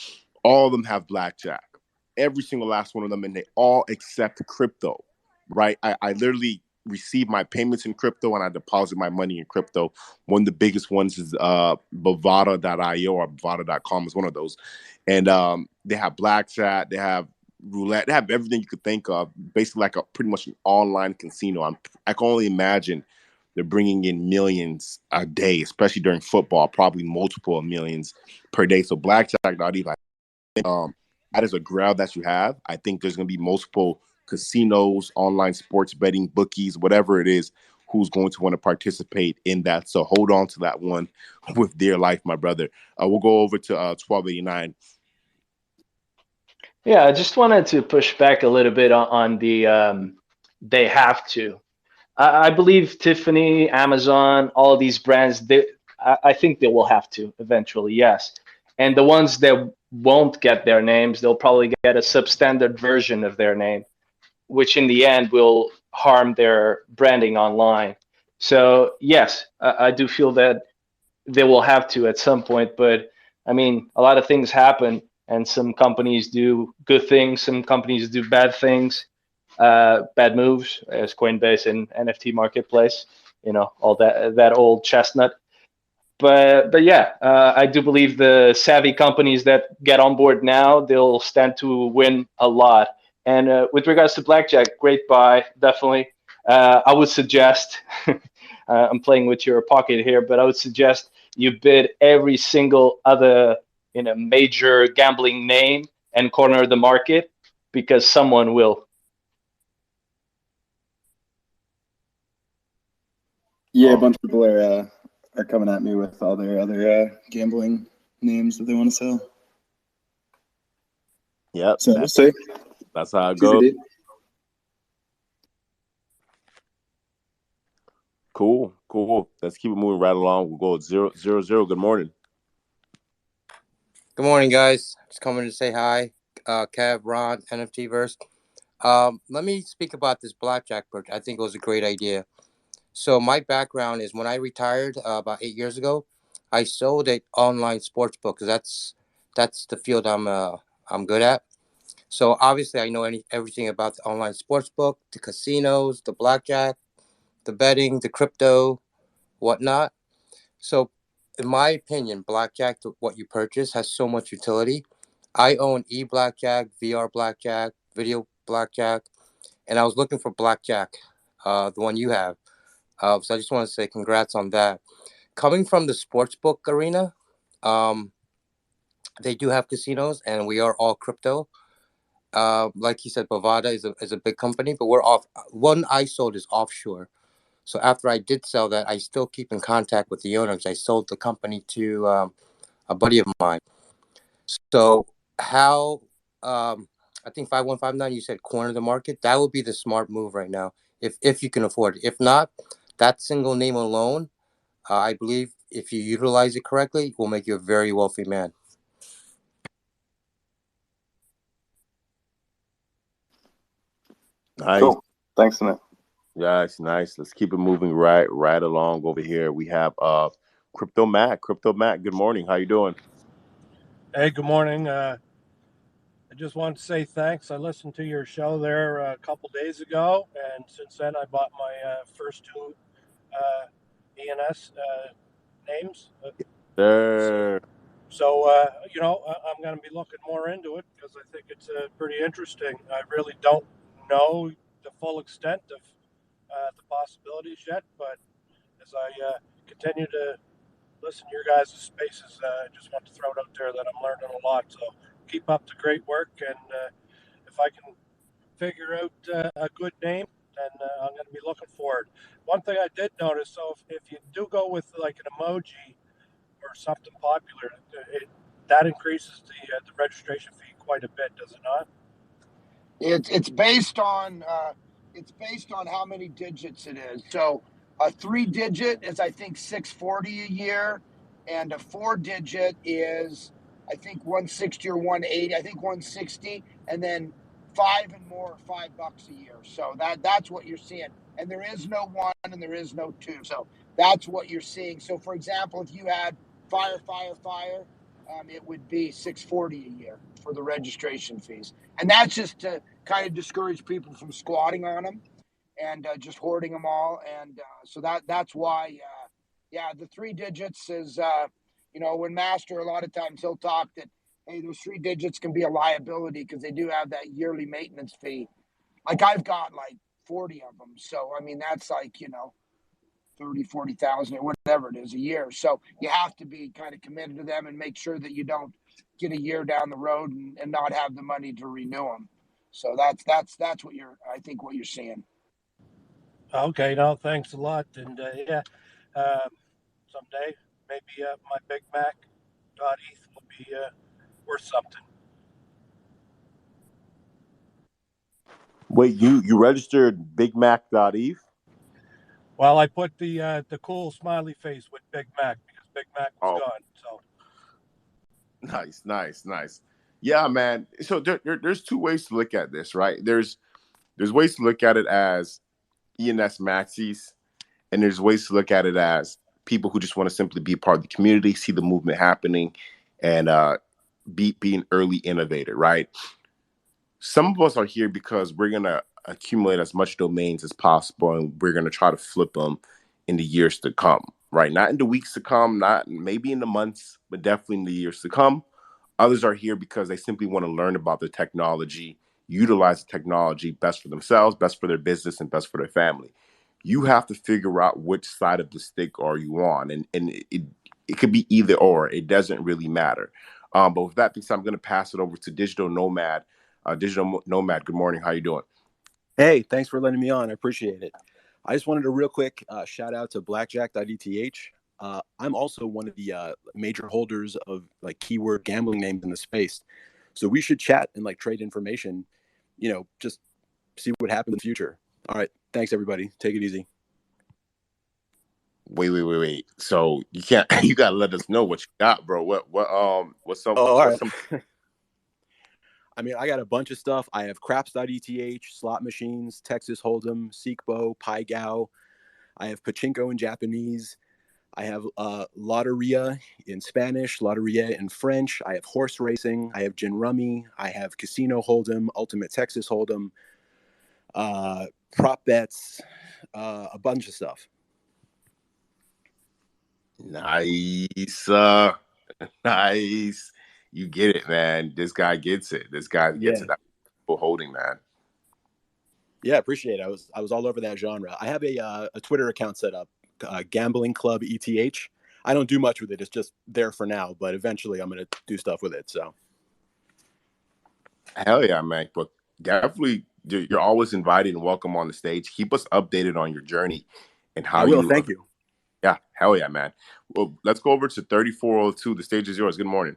All of them have blackjack. Every single last one of them, and they all accept crypto, right? I literally receive my payments in crypto and I deposit my money in crypto. One of the biggest ones is Bovada.io or Bovada.com is one of those. And they have blackjack, they have roulette, they have everything you could think of, basically like a pretty much an online casino. I can only imagine they're bringing in millions a day, especially during football, probably multiple millions per day. So blackjack, not even that is a ground that you have. I think there's going to be multiple casinos, online sports betting, bookies, whatever it is, who's going to want to participate in that. So hold on to that one with dear life, my brother. We'll go over to 1289. Yeah, I just wanted to push back a little bit on the they have to. I believe Tiffany, Amazon, all of these brands, I think they will have to eventually, yes. And the ones that won't get their names, they'll probably get a substandard version of their name, which in the end will harm their branding online. So yes, I do feel that they will have to at some point. But I mean, a lot of things happen, and some companies do good things, some companies do bad things, bad moves, as Coinbase and NFT marketplace. You know, all that old chestnut. But yeah, I do believe the savvy companies that get on board now, they'll stand to win a lot. And with regards to blackjack, great buy, definitely. I would suggest, I'm playing with your pocket here, but I would suggest you bid every single other major gambling name and corner the market because someone will. Yeah, a Oh, bunch of people are coming at me with all their other gambling names that they want to sell. yep. So we'll see. That's how it goes. TBD. Cool, cool. Let's keep it moving right along. We'll go 0-0-0. Good morning. Good morning, guys. Just coming to say hi. Kev, Ron, NFT verse. Let me speak about this blackjack purchase. I think it was a great idea. So my background is when I retired about 8 years ago, I sold an online sports book because that's the field I'm good at. So obviously I know everything about the online sports book, the casinos, the blackjack, the betting, the crypto, whatnot. So in my opinion, blackjack, what you purchase, has so much utility. I own blackjack, VR blackjack, video blackjack, and I was looking for blackjack, the one you have. So I just want to say congrats on that. Coming from the sportsbook arena, um, they do have casinos, and we are all crypto. Like you said, Bovada is a big company, but we're off. One I sold is offshore. So after I did sell that, I still keep in contact with the owners. I sold the company to a buddy of mine. So how I think 5159, you said corner the market. That would be the smart move right now, if you can afford it. If not, that single name alone, I believe if you utilize it correctly, will make you a very wealthy man. Nice. Cool. Thanks, Annette. Yes, nice. Let's keep it moving right along over here. We have Crypto Mac. Crypto Mac, good morning. How you doing? Hey, good morning. I just wanted to say thanks. I listened to your show there a couple days ago, and since then I bought my first two ENS names. So, Sir. I'm going to be looking more into it because I think it's pretty interesting. I really don't know the full extent of the possibilities yet, but as I continue to listen to your guys' spaces, I just want to throw it out there that I'm learning a lot. So keep up the great work, and if I can figure out a good name, then I'm going to be looking forward. One thing I did notice, so if you do go with like an emoji or something popular, that increases the registration fee quite a bit, does it not? It's based on how many digits it is. So a 3 digit is I think 640 a year, and a 4 digit is I think 160 or 180. I think 160, and then five and more $5 a year. So that's what you're seeing. And there is no one and there is no two. So that's what you're seeing. So for example, if you had fire, it would be 640 a year for the registration fees, and that's just to kind of discourage people from squatting on them and just hoarding them all. And so that's why, yeah, the 3 digits is, when Master, a lot of times he'll talk that, hey, those 3 digits can be a liability because they do have that yearly maintenance fee. Like I've got like 40 of them. So, I mean, that's like, 30, 40,000 or whatever it is a year. So you have to be kind of committed to them and make sure that you don't get a year down the road and not have the money to renew them. So that's I think what you're seeing. Okay, no, thanks a lot. And yeah, um, someday maybe my Big Mac .eth will be worth something. Wait, you registered BigMac.eth? Well, I put the cool smiley face with Big Mac because Big Mac was Oh, gone. So nice. Yeah, man. So there's two ways to look at this, right? There's ways to look at it as ENS maxis, and there's ways to look at it as people who just want to simply be a part of the community, see the movement happening, and be an early innovator, right? Some of us are here because we're gonna accumulate as much domains as possible, and we're gonna try to flip them in the years to come, right? Not in the weeks to come, not maybe in the months, but definitely in the years to come. Others are here because they simply want to learn about the technology, utilize the technology best for themselves, best for their business, and best for their family. You have to figure out which side of the stick are you on, and it could be either or. It doesn't really matter. But with that being said, I'm going to pass it over to Digital Nomad. Digital Nomad, good morning. How you doing? Hey, thanks for letting me on. I appreciate it. I just wanted a real quick shout out to blackjack.eth. I'm also one of the major holders of like keyword gambling names in the space. So we should chat and like trade information, just see what happens in the future. All right. Thanks, everybody. Take it easy. Wait. So you can't you gotta let us know what you got, bro. What's up? Oh, all What's right. some I mean, I got a bunch of stuff. I have craps.eth, slot machines, Texas Hold'em, Seekbo, Pai Gao. I have pachinko in Japanese. I have Loteria in Spanish, Loteria in French. I have horse racing. I have gin rummy. I have casino hold'em, ultimate Texas hold'em, prop bets, a bunch of stuff. nice? Nice. You get it, man. This guy gets it. This guy gets Yeah, it. That's people holding, man. yeah, appreciate it. I was all over that genre. I have a Twitter account set up, Gambling Club ETH. I don't do much with it. It's just there for now, but eventually I'm gonna do stuff with it. So Hell yeah, man. But definitely, you're always invited and welcome on the stage. Keep us updated on your journey and I how will. you. Thank you. Yeah, hell yeah, man. Well, let's go over to 3402. The stage is yours. Good morning.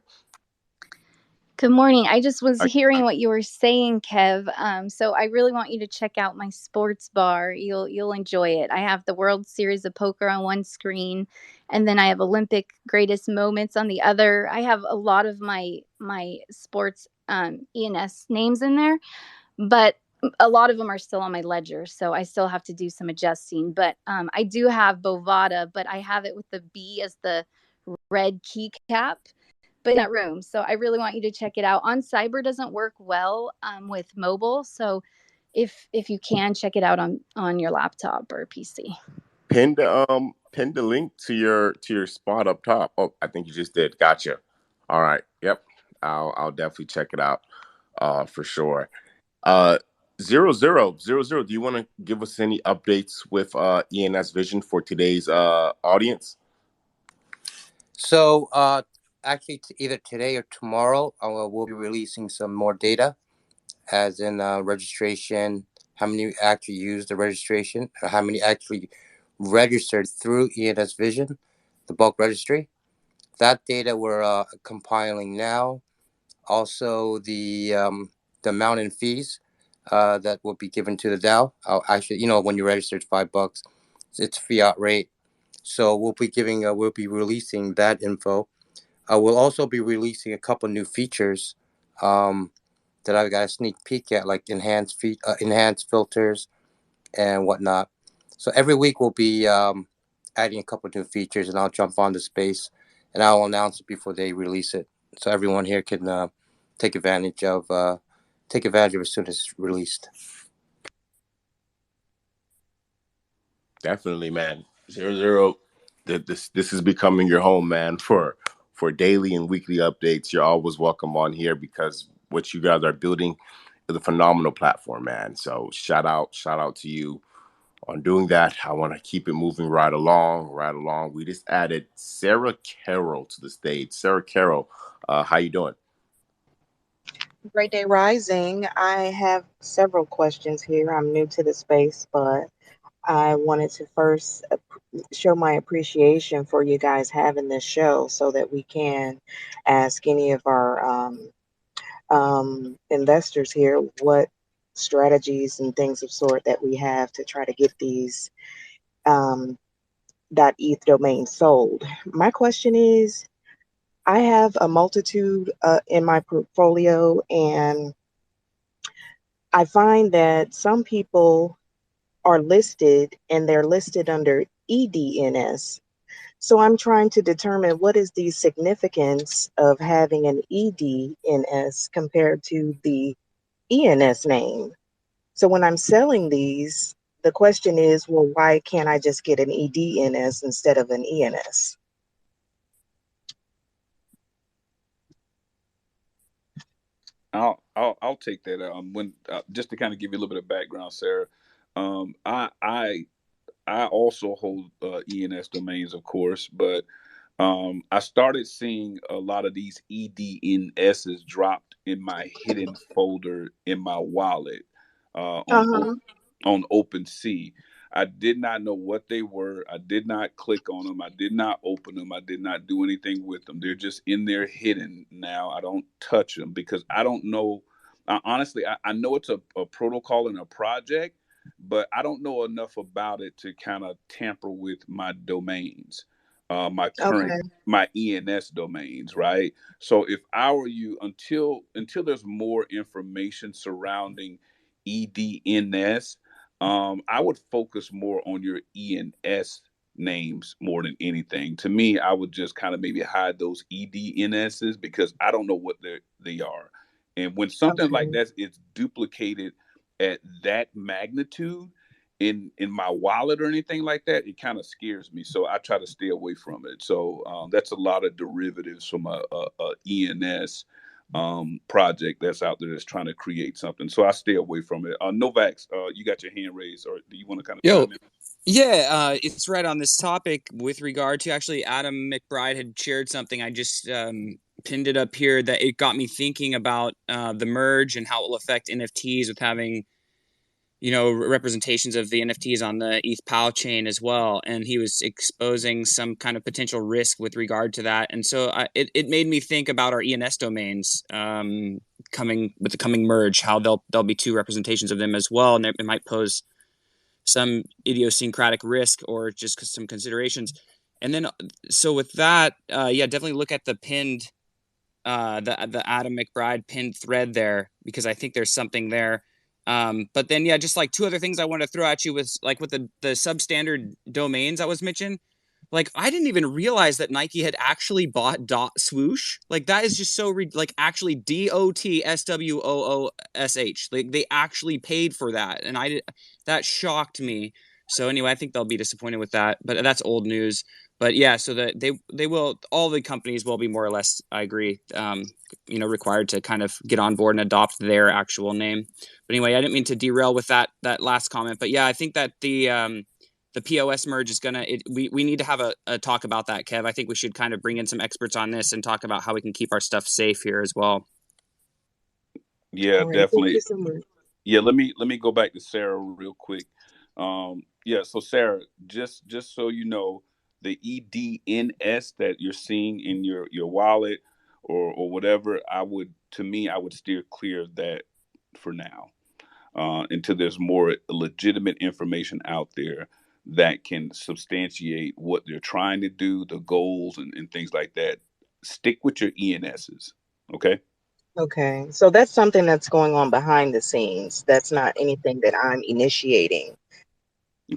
Good morning. I just was I, hearing what you were saying, Kev. So I really want you to check out my sports bar. You'll enjoy it. I have the World Series of Poker on one screen, and then I have Olympic greatest moments on the other. I have a lot of my sports ENS names in there, but a lot of them are still on my ledger, so I still have to do some adjusting. But I do have Bovada, but I have it with the B as the red keycap, but in that room. So I really want you to check it out. On Cyber doesn't work well with mobile, so if you can check it out on your laptop or PC. pin the link to your spot up top. Oh, I think you just did. Gotcha. All right. Yep. I'll definitely check it out. For sure. Uh, 0000. Do you want to give us any updates with ENS Vision for today's audience? So, actually, either today or tomorrow, we'll be releasing some more data, as in registration, how many actually used the registration, or how many actually registered through ENS Vision, the bulk registry. That data we're compiling now. Also, the amount in fees that will be given to the DAO. Actually, when you register, it's $5. It's fiat rate. So we'll be releasing that info. We'll also be releasing a couple new features that I've got a sneak peek at, like enhanced filters and whatnot. So every week we'll be adding a couple new features, and I'll jump on the space and I'll announce it before they release it, so everyone here can take advantage of it as soon as it's released. Definitely, man. 00. This is becoming your home, man. For daily and weekly updates, you're always welcome on here because what you guys are building is a phenomenal platform, man. So shout out to you on doing that. I want to keep it moving right along, right along. We just added Sarah Carroll to the stage. Sarah Carroll, how you doing? Great day rising. I have several questions here. I'm new to the space, but I wanted to first show my appreciation for you guys having this show so that we can ask any of our investors here what strategies and things of sort that we have to try to get these .eth domains sold. My question is, I have a multitude in my portfolio, and I find that some people are listed and they're listed under EDNS. So I'm trying to determine what is the significance of having an EDNS compared to the ENS name. So when I'm selling these, the question is, well, why can't I just get an EDNS instead of an ENS? I'll take that. When just to kind of give you a little bit of background, Sarah. Um, I I I also hold ENS domains, of course, but I started seeing a lot of these EDNSs dropped in my hidden folder in my wallet uh, on Uh-huh. on OpenSea. I did not know what they were. I did not click on them. I did not open them. I did not do anything with them. They're just in there hidden now. I don't touch them because I don't know. Honestly, I know it's a protocol and a project, but I don't know enough about it to kind of tamper with my domains, my current Okay. my ENS domains, right? So if I were you, until there's more information surrounding EDNS, I would focus more on your ENS names more than anything. To me, I would just kind of maybe hide those EDNSs because I don't know what they are. And when something like Okay. that is duplicated at that magnitude in my wallet or anything like that, it kind of scares me. So I try to stay away from it. So that's a lot of derivatives from a ENS project that's out there that's trying to create something. So I stay away from it. Novaks, you got your hand raised, or do you want to kind of Yo, chime in? yeah, it's right on this topic with regard to actually Adam McBride had shared something. I just pinned it up here that it got me thinking about the merge and how it will affect NFTs with having representations of the NFTs on the ETH PAL chain as well. And he was exposing some kind of potential risk with regard to that. And so it made me think about our ENS domains coming with the coming merge, how there'll be two representations of them as well, and it might pose some idiosyncratic risk or just some considerations. And then, so with that, yeah, definitely look at the pinned, the Adam McBride pinned thread there because I think there's something there. But then, yeah, just like two other things I want to throw at you with like with the substandard domains I was mentioning. Like I didn't even realize that Nike had actually bought dot swoosh. Like that is just so like actually DOTSWOOSH. Like they actually paid for that, and that shocked me. So anyway, I think they'll be disappointed with that, but that's old news. But yeah, so that they will, all the companies will be more or less, I agree, required to kind of get on board and adopt their actual name. But anyway, I didn't mean to derail with that last comment. But yeah, I think that the POS merge is we need to have a talk about that, Kev. I think we should kind of bring in some experts on this and talk about how we can keep our stuff safe here as well. Yeah, All right. Thank you definitely. so much. Yeah, let me go back to Sarah real quick. Yeah, so Sarah, just so you know, the EDNS that you're seeing in your wallet or whatever, I would steer clear of that for now, until there's more legitimate information out there that can substantiate what they're trying to do, the goals and things like that. Stick with your ENSs, okay? Okay. So that's something that's going on behind the scenes. That's not anything that I'm initiating.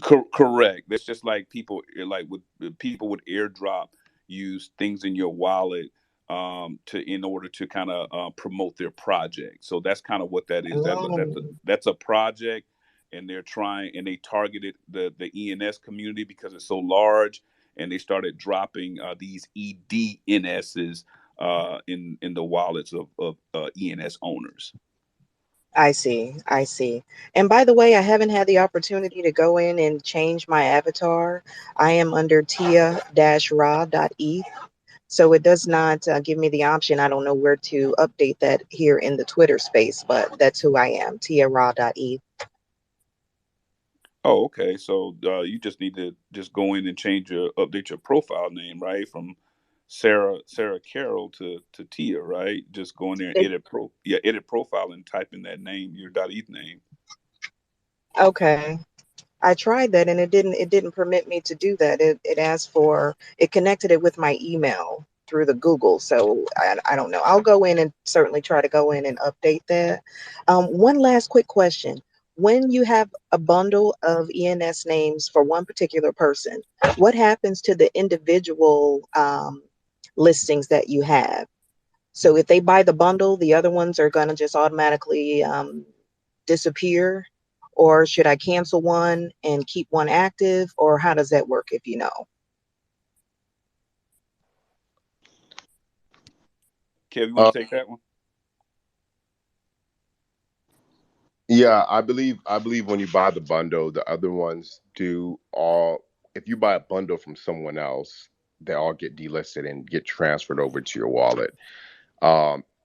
Correct. That's just like people would airdrop use things in your wallet to in order to kind of promote their project. So that's kind of what that is. Oh, That's a project, and they're trying and they targeted the ENS community because it's so large, and they started dropping these EDNSs in the wallets of ENS owners. I see. I see. And by the way, I haven't had the opportunity to go in and change my avatar. I am under tia-ra.eth. So it does not give me the option. I don't know where to update that here in the Twitter space, but that's who I am, tia-ra.eth. Oh, okay. So you just need to just go in and update your profile name, right? From Sarah Carroll to Tia, right? Just go in there and edit profile and type in that name, your .eth name. Okay. I tried that and it didn't permit me to do that. It asked for, it connected it with my email through the Google. So I don't know. I'll go in and certainly try to go in and update that. One last quick question. When you have a bundle of ENS names for one particular person, what happens to the individual listings that you have? So if they buy the bundle, the other ones are going to just automatically disappear? or should I cancel one and keep one active, or how does that work if you know? Kev, you Uh, want to take that one? yeah, I believe when you buy the bundle, the other ones do all. If you buy a bundle from someone else, they all get delisted and get transferred over to your wallet.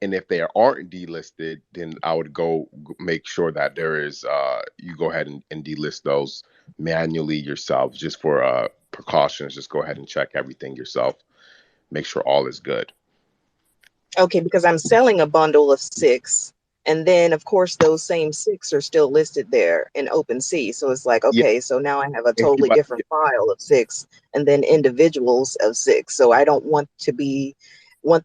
And if they aren't delisted, then I would go make sure that there is you go ahead and delist those manually yourself, just for precautions. Just go ahead and check everything yourself. Make sure all is good. Okay, because I'm selling a bundle of six, and then of course those same six are still listed there in OpenSea. So it's like, Yeah, okay, so now I have a if you totally buy, different file of six, and then individuals of six. So I don't want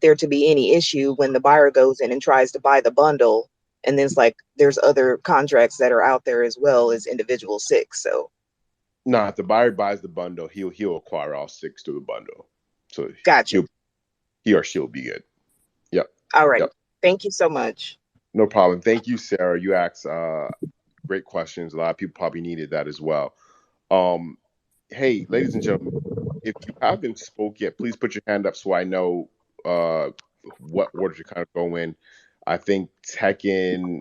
there to be any issue when the buyer goes in and tries to buy the bundle, and then it's like there's other contracts that are out there as well as individual six. So no, if the buyer buys the bundle, he'll acquire all six to the bundle, so gotcha. he'll he or she'll be good. Yep, All right. yep, Thank you so much. no problem. Thank you, Sarah. You asked great questions. A lot of people probably needed that as well. Um, hey, ladies and gentlemen, if you haven't spoke yet, please put your hand up so I know uh, what order to kind of go in. I think Tekken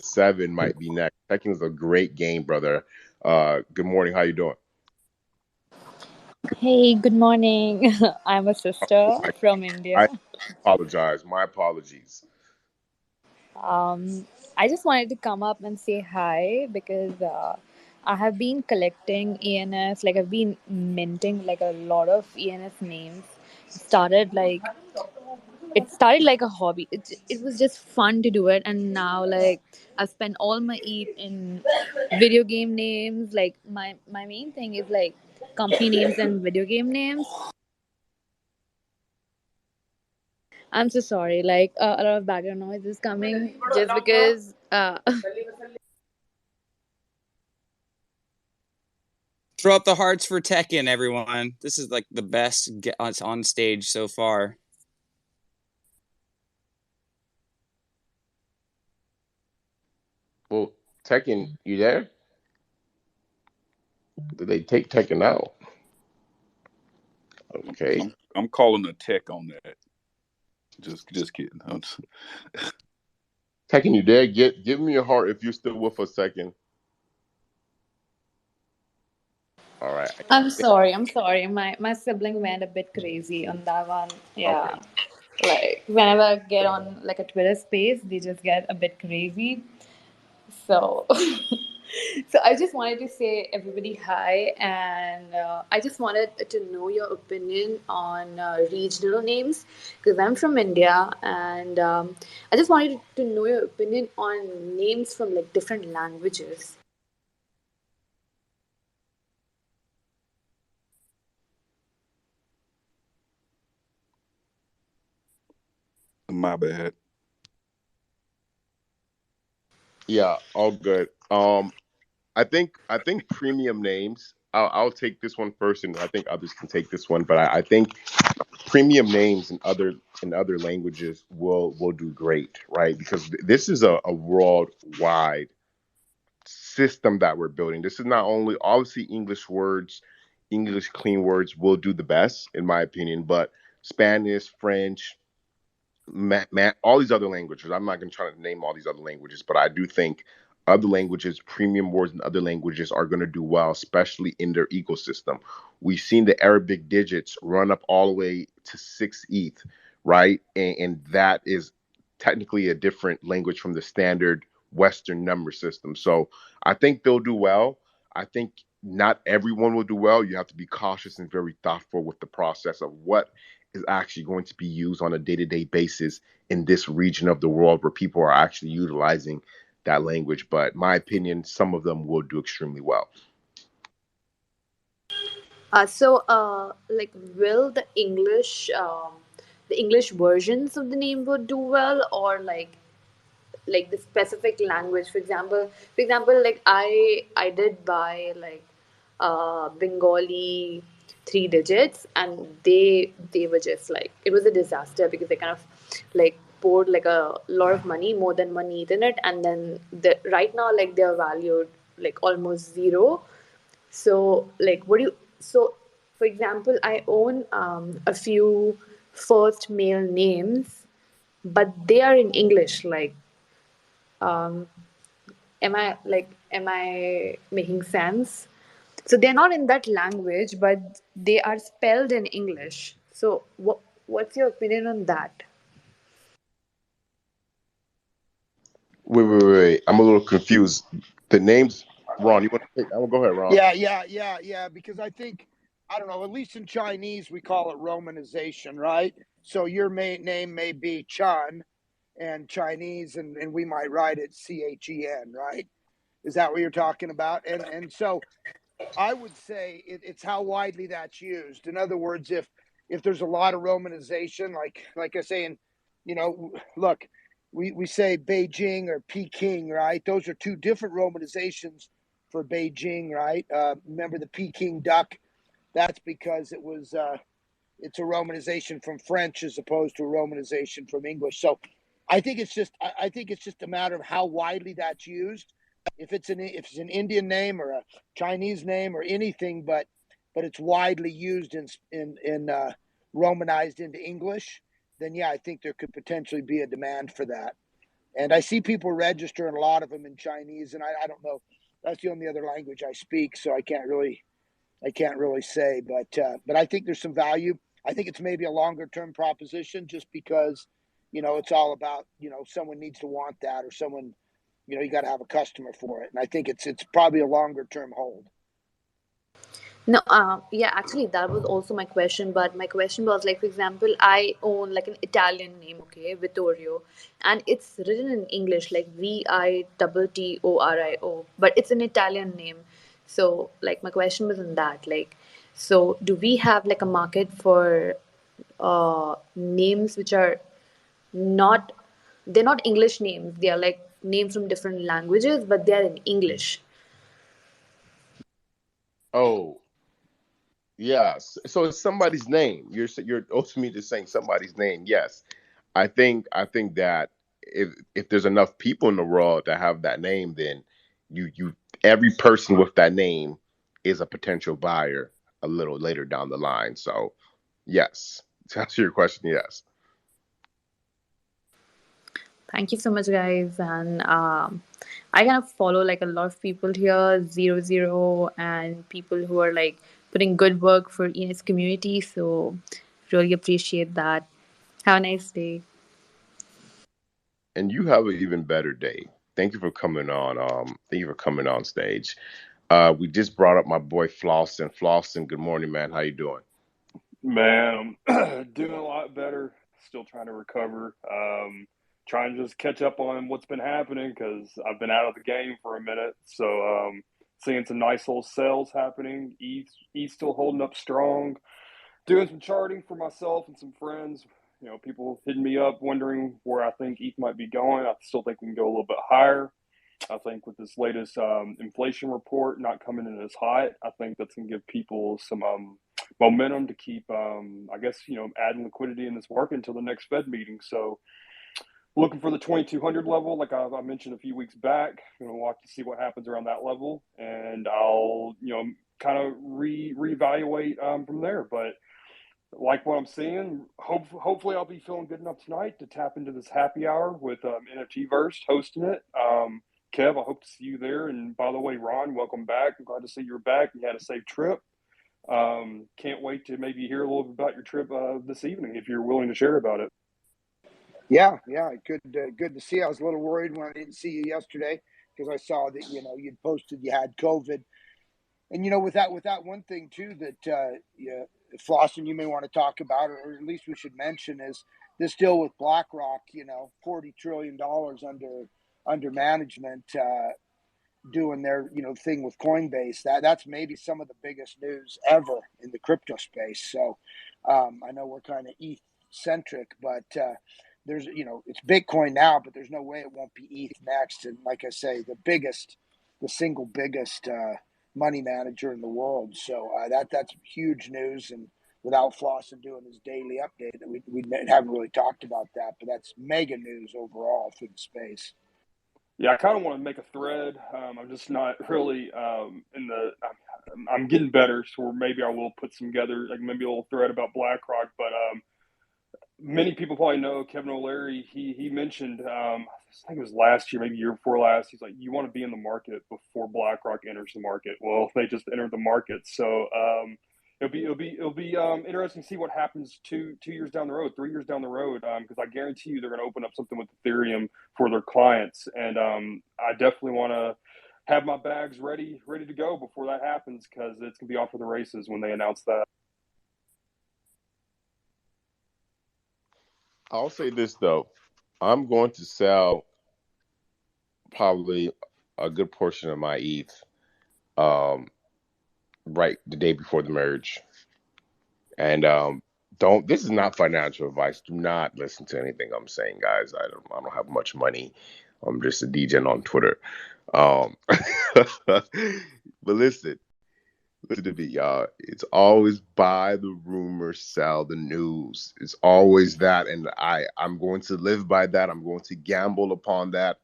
7 might be next. Tekken is a great game, brother. Good morning. How you doing? Hey, good morning. I'm a sister I, from I India. apologize. My apologies. Um, I just wanted to come up and say hi because I have been collecting ENS, like I've been minting like a lot of ENS names. Started like it started like a hobby. It was just fun to do it, and now like I've spent all my ETH in video game names. Like my main thing is like company names and video game names. I'm so sorry. Like a lot of background noise is coming just because. Throw up the hearts for Tekken, everyone. This is like the best on stage so far. Well, Tekken, you there? Did they take Tekken out? Okay. I'm calling a tech on that. Just kidding. Tekken, you there? Give me a heart if you're still with us, Tekken. All right. I'm sorry. I'm sorry. My sibling went a bit crazy on that one. Okay. Yeah. Like whenever I get on like a Twitter space, they just get a bit crazy. So, so I just wanted to say everybody hi, and I just wanted to know your opinion on regional names because I'm from India, and I just wanted to know your opinion on names from like different languages. My bad. Yeah, all good. I think premium names. I'll take this one first, and I think others can take this one. But I think premium names in other languages will do great, right? Because this is a worldwide system that we're building. This is not only obviously English words, English clean words will do the best in my opinion, but Spanish, French, all these other languages. I'm not going to try to name all these other languages, but I do think other languages, premium words in other languages are going to do well, especially in their ecosystem. We've seen the Arabic digits run up all the way to 6 ETH, right? And that is technically a different language from the standard Western number system. So I think they'll do well. I think not everyone will do well. You have to be cautious and very thoughtful with the process of what is actually going to be used on a day-to-day basis in this region of the world where people are actually utilizing that language. But my opinion, some of them will do extremely well. Like, will the English versions of the name would do well, or like the specific language? For example, like I did buy like Bengali 3 digits, and they were just like it was a disaster because they kind of like poured like a lot of money, more than money in it, and then right now like they're valued like almost zero. So like what do you so for example, I own a few first male names, but they are in English. Like um, am I making sense? So they're not in that language, but they are spelled in English. So what's your opinion on that? Wait. I'm a little confused. The names, Ron. You want to take? I will go ahead, Ron. Yeah. Because I don't know. At least in Chinese, we call it romanization, right? So your name may be Chan, and Chinese, and we might write it Chen, right? Is that what you're talking about? And so I would say it's how widely that's used. In other words, if there's a lot of romanization, like I say, and look, we say Beijing or Peking, right? Those are two different romanizations for Beijing, right? Remember the Peking duck? That's because it's a romanization from French as opposed to a romanization from English. So I think it's just a matter of how widely that's used. If it's an Indian name or a Chinese name or anything, but it's widely used in romanized into English, then yeah, I think there could potentially be a demand for that. And I see people registering a lot of them in Chinese, and I don't know. That's the only other language I speak, so I can't really say, but I think there's some value. I think it's maybe a longer term proposition, just because it's all about someone needs to want that, or someone you got to have a customer for it, and I think it's probably a longer term hold. No, yeah, actually, that was also my question. But my question was like, for example, I own like an Italian name, okay, Vittorio, and it's written in English, like Vittorio, but it's an Italian name. So, like, my question was on that, like, so do we have like a market for names which are not, they're not English names, they are like names from different languages, but they are in English. Oh, yes. So it's somebody's name. You're ultimately just saying somebody's name. Yes. I think that if there's enough people in the world that have that name, then you every person with that name is a potential buyer a little later down the line. So yes. To answer your question, yes. Thank you so much, guys. And I kind of follow like a lot of people here, zero zero, and people who are like putting good work for ENS community. So really appreciate that. Have a nice day. And you have an even better day. Thank you for coming on. Thank you for coming on stage. We just brought up my boy Flossin. Flossin, good morning, man. How you doing? Man, I'm doing a lot better. Still trying to recover. Trying to just catch up on what's been happening because I've been out of the game for a minute. So, seeing some nice little sales happening. ETH still holding up strong. Doing some charting for myself and some friends. People hitting me up wondering where I think ETH might be going. I still think we can go a little bit higher. I think with this latest inflation report not coming in as hot, I think that's going to give people some momentum to keep, I guess, adding liquidity in this market until the next Fed meeting. So looking for the 2200 level, like I mentioned a few weeks back. Watch to see what happens around that level, and I'll, kind of reevaluate from there. But like what I'm seeing, hopefully I'll be feeling good enough tonight to tap into this happy hour with NFT Verse hosting it. Kev, I hope to see you there. And by the way, Ron, welcome back. I'm glad to see you're back. You had a safe trip. Can't wait to maybe hear a little bit about your trip this evening if you're willing to share about it. Yeah, good to see. I was a little worried when I didn't see you yesterday because I saw that you'd posted you had COVID, and with that one thing too that Flossin, you may want to talk about, or at least we should mention, is this deal with BlackRock. $40 trillion under management, doing their thing with Coinbase. That's maybe some of the biggest news ever in the crypto space. So I know we're kind of ETH centric, but there's it's Bitcoin now, but there's no way it won't be ETH next. And like I say, the single biggest money manager in the world. So that's huge news, and without Flossin doing his daily update. We haven't really talked about that, but that's mega news overall for the space. Yeah, I kind of want to make a thread. I'm just not really in the. I'm getting better, so maybe I will put some together, like maybe a little thread about BlackRock. But many people probably know Kevin O'Leary. He mentioned, I think it was last year, maybe year before last. He's like, you want to be in the market before BlackRock enters the market. Well, they just entered the market, so it'll be interesting to see what happens two years down the road, 3 years down the road, because I guarantee you they're going to open up something with Ethereum for their clients, and I definitely want to have my bags ready to go before that happens, because it's going to be off for the races when they announce that. I'll say this though, I'm going to sell probably a good portion of my ETH right the day before the merge. And don't this is not financial advice. Do not listen to anything I'm saying, guys. I don't have much money. I'm just a DJ on Twitter. Um but listen to me, y'all. It's always buy the rumor, sell the news. It's always that, and I'm going to live by that. I'm going to gamble upon that.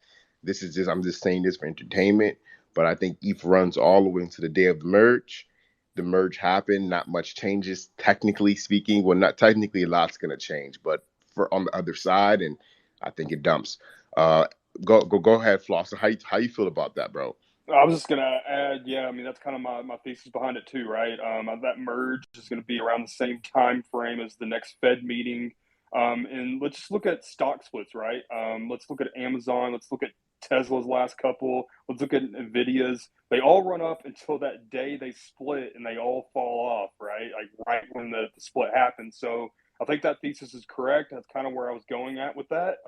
I'm just saying this for entertainment, but I think ETH runs all the way into the day of the merge. The merge happened, not much changes technically speaking. Well, not technically, a lot's going to change, but for on the other side, and I think it dumps. Uh, go ahead, Flosser. How you feel about that, bro? I was just gonna add, yeah, I mean that's kind of my thesis behind it too, right? That merge is going to be around the same time frame as the next Fed meeting, and let's just look at stock splits, right? Let's look at Amazon, let's look at Tesla's last couple, let's look at Nvidia's. They all run up until that day they split, and they all fall off, right? Like right when the split happens. So I think that thesis is correct. That's kind of where I was going at with that.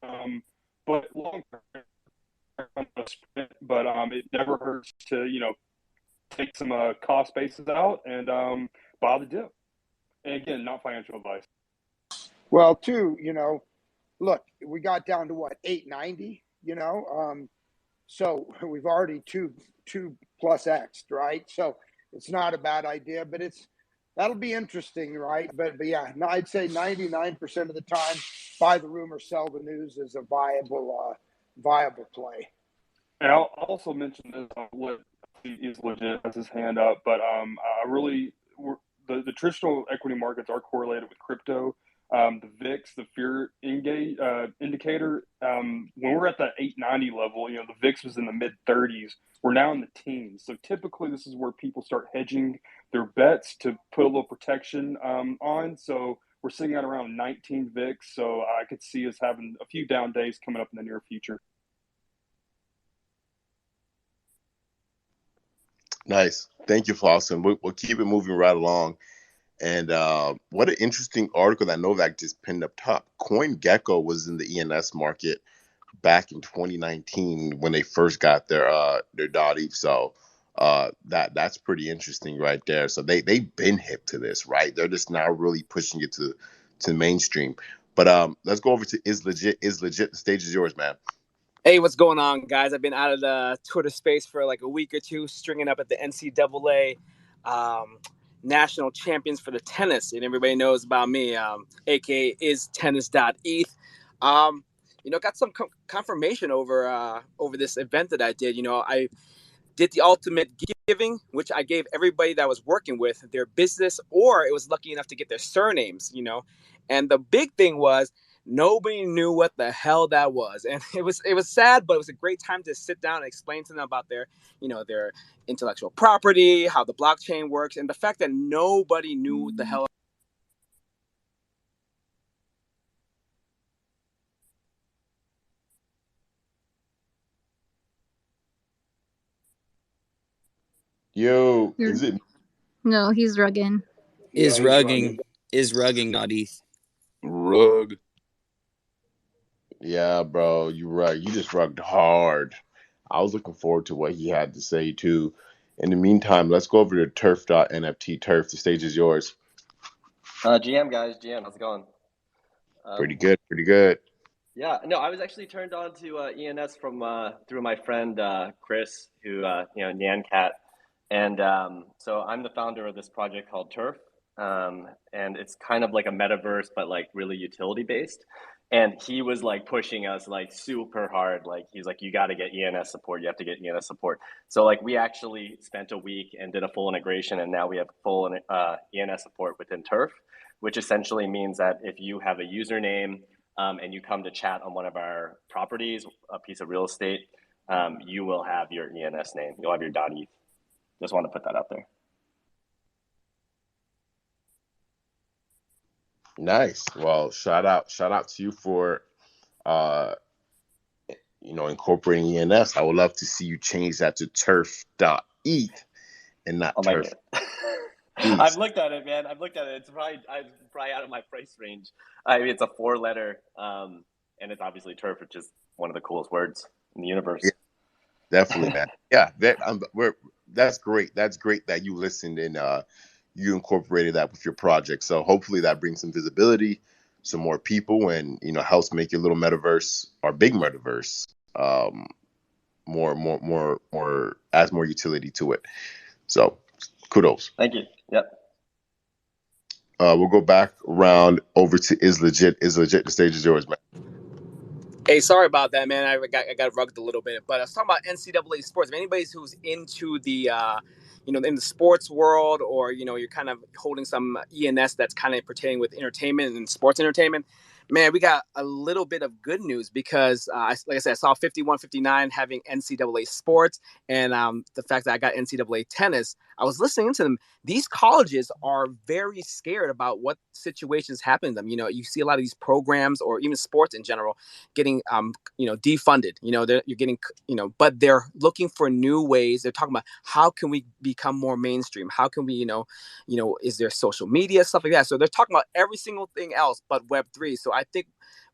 But long term, but it never hurts to take some cost bases out and buy the dip. And again, not financial advice. Well, too, look, we got down to what, 890, so we've already two plus X, right? So it's not a bad idea, but that'll be interesting, right? But yeah, I'd say 99% of the time, buy the rumor, sell the news is a viable play. And I'll also mention this. He's legit, has his hand up, but I really the traditional equity markets are correlated with crypto. The VIX, the fear indicator, when we're at that 890 level, the VIX was in the mid 30s. We're now in the teens. So typically, this is where people start hedging their bets to put a little protection on. So we're sitting at around 19 VIX. So I could see us having a few down days coming up in the near future. Nice. Thank you, Flossin. We'll keep it moving right along. And what an interesting article that Novak just pinned up top. CoinGecko was in the ENS market back in 2019 when they first got their .eth. So that's pretty interesting right there. So they've been hip to this, right? They're just now really pushing it to mainstream. But let's go over to Is Legit. Is Legit. The stage is yours, man. Hey, what's going on, guys? I've been out of the Twitter space for like a week or two, stringing up at the NCAA national champions for the tennis, and everybody knows about me, aka is tennis.eth. Got some confirmation over this event that I did. I did the ultimate giving, which I gave everybody that I was working with their business, or it was lucky enough to get their surnames. And the big thing was, nobody knew what the hell that was, and it was sad, but it was a great time to sit down and explain to them about their intellectual property, how the blockchain works, and the fact that nobody knew what the hell. Yo, is it? No, he's rugging. Is rugging, not ETH. Rug. Yeah, bro, you rug. You just rugged hard. I was looking forward to what he had to say too. In the meantime, let's go over to turf.nft. Turf, the stage is yours. GM guys, how's it going? Pretty good, pretty good. Yeah, no, I was actually turned on to ENS from through my friend Chris, who Nyan Cat, and so I'm the founder of this project called Turf. and it's kind of like a metaverse, but like really utility based. And he was like pushing us like super hard. Like he's like, you got to get ENS support. You have to get ENS support. So like we actually spent a week and did a full integration, and now we have full ENS support within Turf, which essentially means that if you have a username and you come to chat on one of our properties, a piece of real estate, you will have your ENS name. You'll have your .eth. Just want to put that out there. Nice. Well, shout out to you for incorporating ENS. I would love to see you change that to turf.eth and not I'll make turf. it. I've looked at it, man. I've looked at it. It's probably out of my price range. I mean, it's a 4-letter, and it's obviously turf, which is one of the coolest words in the universe. Yeah, definitely, man. Yeah, that's great. That's great that you listened and you incorporated that with your project. So hopefully that brings some visibility, some more people, and helps make your little metaverse or big metaverse more adds more utility to it. So kudos. Thank you. Yep. We'll go back around over to Is Legit. Is Legit. The stage is yours, man. Hey, sorry about that, man. I got rugged a little bit, but I was talking about NCAA sports. If anybody who's into the, in the sports world, or you're kind of holding some ENS that's kind of pertaining with entertainment and sports entertainment, man, we got a little bit of good news because, like I said, I saw 5159 having NCAA sports, and the fact that I got NCAA tennis. I was listening to them. These colleges are very scared about what situations happen to them. You see a lot of these programs, or even sports in general, getting defunded. You're getting but they're looking for new ways. They're talking about how can we become more mainstream? How can we is there social media, stuff like that? So they're talking about every single thing else but Web3. So I think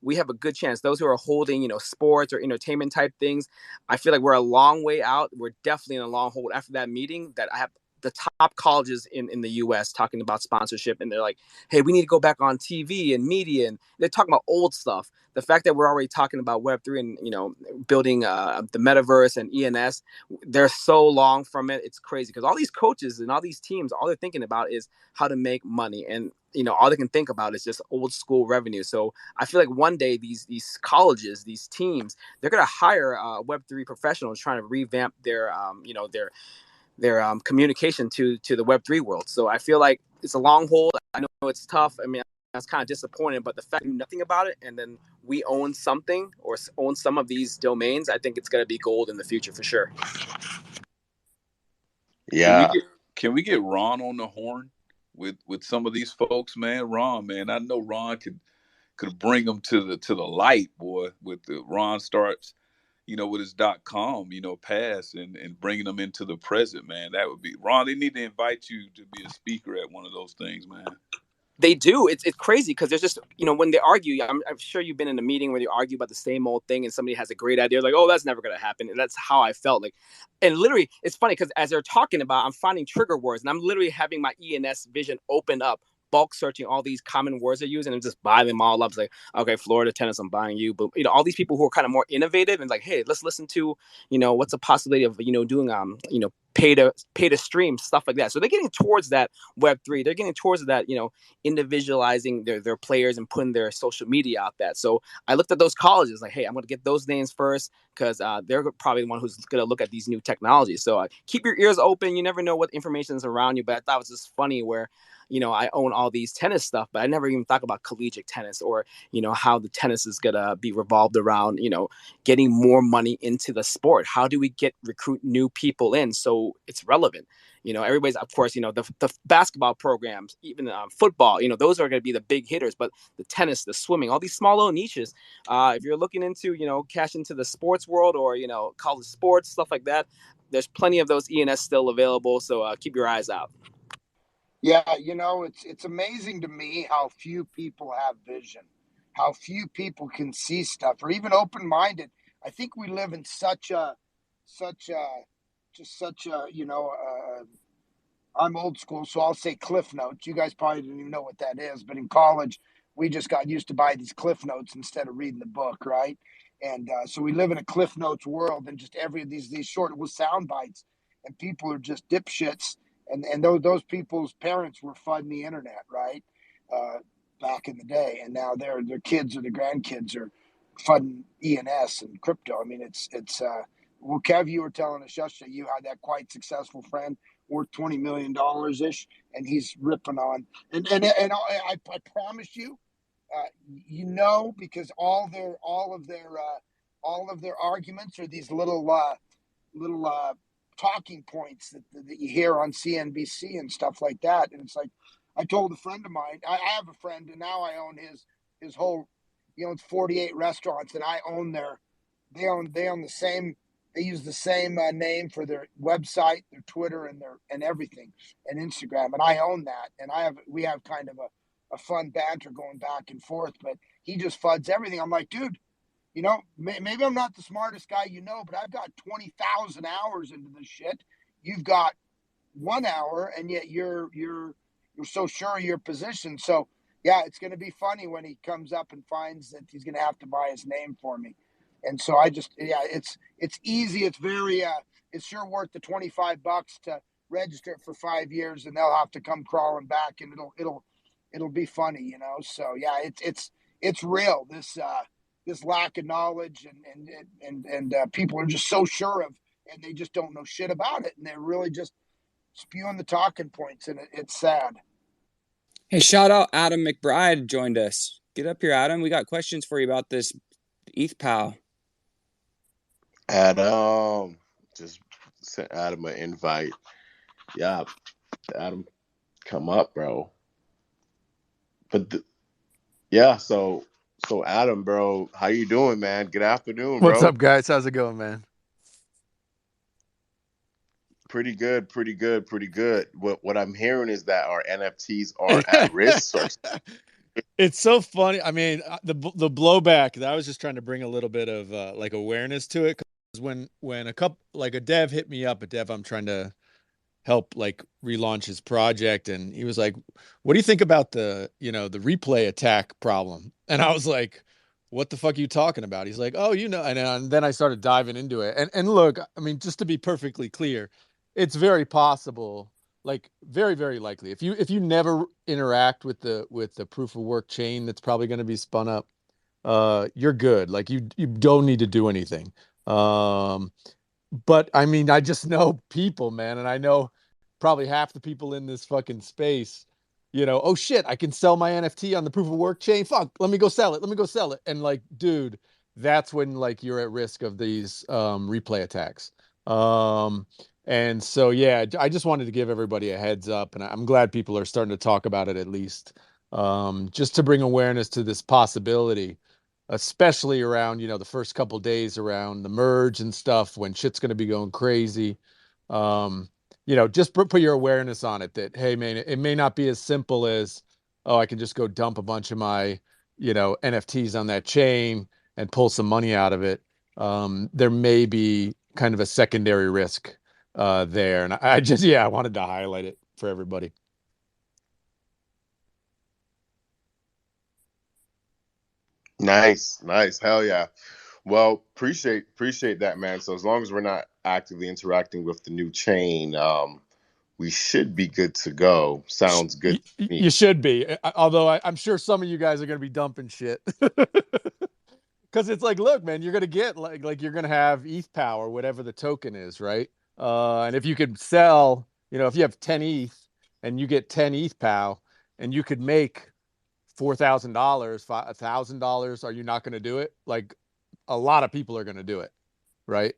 we have a good chance. Those who are holding sports or entertainment type things, I feel like we're a long way out. We're definitely in a long hold after that meeting. That I have the top colleges in the US talking about sponsorship, and they're like, hey, we need to go back on TV and media, and they're talking about old stuff. The fact that we're already talking about Web3 and building the metaverse and ENS, they're so long from it. It's crazy because all these coaches and all these teams, all they're thinking about is how to make money, and all they can think about is just old school revenue. So I feel like one day these colleges, these teams, they're gonna hire Web3 professionals trying to revamp their communication to the Web3 world. So I feel like it's a long hold. I know it's tough. I mean, I was kind of disappointed, but the fact we knew nothing about it, and then we own something or own some of these domains, I think it's going to be gold in the future for sure. Yeah. Can we get Ron on the horn with some of these folks, man? Ron, man, I know Ron could bring them to the light, boy. With the Ron starts, with his .com, pass and bringing them into the present, man. That would be Ron. They need to invite you to be a speaker at one of those things, man. They do. It's crazy because there's just, when they argue, I'm sure you've been in a meeting where they argue about the same old thing and somebody has a great idea, like, oh, that's never going to happen. And that's how I felt like. And literally, it's funny because as they're talking about, I'm finding trigger words, and I'm literally having my ENS vision open up, bulk searching all these common words they use, and just buy them all up. It's like, okay, Florida tennis, I'm buying you. But, all these people who are kind of more innovative and like, hey, let's listen to, what's the possibility of, doing, pay to stream, stuff like that. So they're getting towards that Web3. They're getting towards that, individualizing their players and putting their social media out there. So I looked at those colleges like, hey, I'm going to get those names first because they're probably the one who's going to look at these new technologies. So keep your ears open. You never know what information is around you. But I thought it was just funny where, I own all these tennis stuff, but I never even thought about collegiate tennis or, how the tennis is going to be revolved around, getting more money into the sport. How do we recruit new people in so it's relevant? Everybody's, of course, the basketball programs, even football, those are going to be the big hitters, but the tennis, the swimming, all these small little niches, if you're looking into, cash into the sports world or, college sports, stuff like that, there's plenty of those ENS still available. So keep your eyes out. Yeah, it's amazing to me how few people have vision, how few people can see stuff or even open-minded. I think we live in such a I'm old school, so I'll say Cliff Notes. You guys probably didn't even know what that is, but in college, we just got used to buy these Cliff Notes instead of reading the book, right? And so we live in a Cliff Notes world, and just every these short with sound bites, and people are just dipshits and those people's parents were flooding the internet, right? Back in the day, and now their kids or their grandkids are flooding ENS and crypto. I mean, it's well, Kev, you were telling us yesterday you had that quite successful friend worth $20 million ish, and he's ripping on. And I promise you, because all of their arguments are these little talking points that you hear on CNBC and stuff like that. And it's like, I told a friend of mine, I have a friend, and now I own his whole, it's 48 restaurants, and I own they own the same. They use the same name for their website, their Twitter, and everything, and Instagram. And I own that, and we have kind of a fun banter going back and forth. But he just floods everything. I'm like, dude, maybe I'm not the smartest guy, but I've got 20,000 hours into this shit. You've got 1 hour, and yet you're so sure of your position. So yeah, it's going to be funny when he comes up and finds that he's going to have to buy his name for me. And so it's easy. It's very, it's sure worth the $25 to register it for 5 years, and they'll have to come crawling back, and it'll be funny, So yeah, it's real. This lack of knowledge, and people are just so sure of, and they just don't know shit about it, and they're really just spewing the talking points, and it's sad. Hey, shout out Adam McBride joined us. Get up here, Adam. We got questions for you about this ETH pal. Adam, just sent Adam an invite. Yeah, Adam, come up, bro. But so Adam, bro, how you doing, man? Good afternoon, bro. What's up, guys? How's it going, man? Pretty good. What I'm hearing is that our NFTs are at risk. It's so funny. I mean, the blowback. I was just trying to bring a little bit of like awareness to it, because when a dev hit me up, a dev I'm trying to help like relaunch his project, and he was like, "What do you think about the replay attack problem?" And I was like, "What the fuck are you talking about?" He's like, "Oh, and then I started diving into it. And look, I mean, just to be perfectly clear, it's very possible, like very, very likely, if you never interact with the proof of work chain that's probably going to be spun up, you're good. Like you don't need to do anything. But I mean, I just know people, man, and I know probably half the people in this fucking space, oh shit, I can sell my NFT on the proof of work chain. Fuck, let me go sell it. Let me go sell it. And like, dude, that's when like you're at risk of these replay attacks. And so yeah, I just wanted to give everybody a heads up, and I'm glad people are starting to talk about it, at least, just to bring awareness to this possibility, especially around the first couple days around the merge and stuff, when shit's going to be going crazy. Just put your awareness on it, that hey man, it may not be as simple as, oh, I can just go dump a bunch of my NFTs on that chain and pull some money out of it. There may be kind of a secondary risk there, and I wanted to highlight it for everybody. Nice. Hell yeah. Well, appreciate that, man. So as long as we're not actively interacting with the new chain, we should be good to go. Sounds good to me. You should be. Although I'm sure some of you guys are going to be dumping shit. Because it's like, look, man, you're going to get like you're going to have ETH power, whatever the token is, right? And if you could sell, if you have 10 ETH and you get 10 ETH POW, and you could make $4,000, $1,000, are you not going to do it? Like, a lot of people are going to do it, right?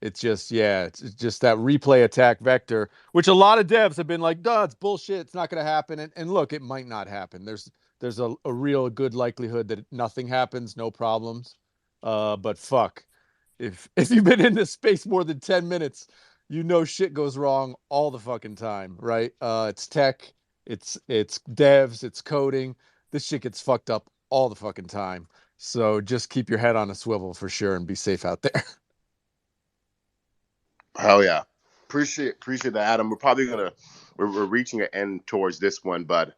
It's just that replay attack vector, which a lot of devs have been like, duh, it's bullshit, it's not going to happen. And look, it might not happen. There's a real good likelihood that nothing happens, no problems. But fuck, if you've been in this space more than 10 minutes, shit goes wrong all the fucking time, right? It's tech, it's devs, it's coding. This shit gets fucked up all the fucking time. So just keep your head on a swivel for sure, and be safe out there. Hell yeah. Appreciate that, Adam. We're reaching an end towards this one, but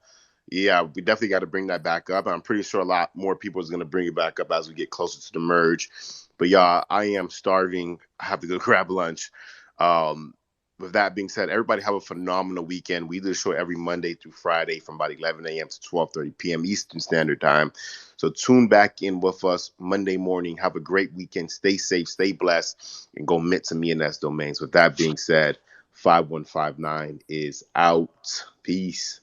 yeah, we definitely got to bring that back up. I'm pretty sure a lot more people is going to bring it back up as we get closer to the merge. But yeah, I am starving. I have to go grab lunch. with that being said, everybody have a phenomenal weekend. We do the show every Monday through Friday from about 11 a.m. to 12:30 p.m. Eastern Standard Time. So tune back in with us Monday morning. Have a great weekend. Stay safe, stay blessed, and go mint some ENS domains. With that being said, 5159 is out. Peace.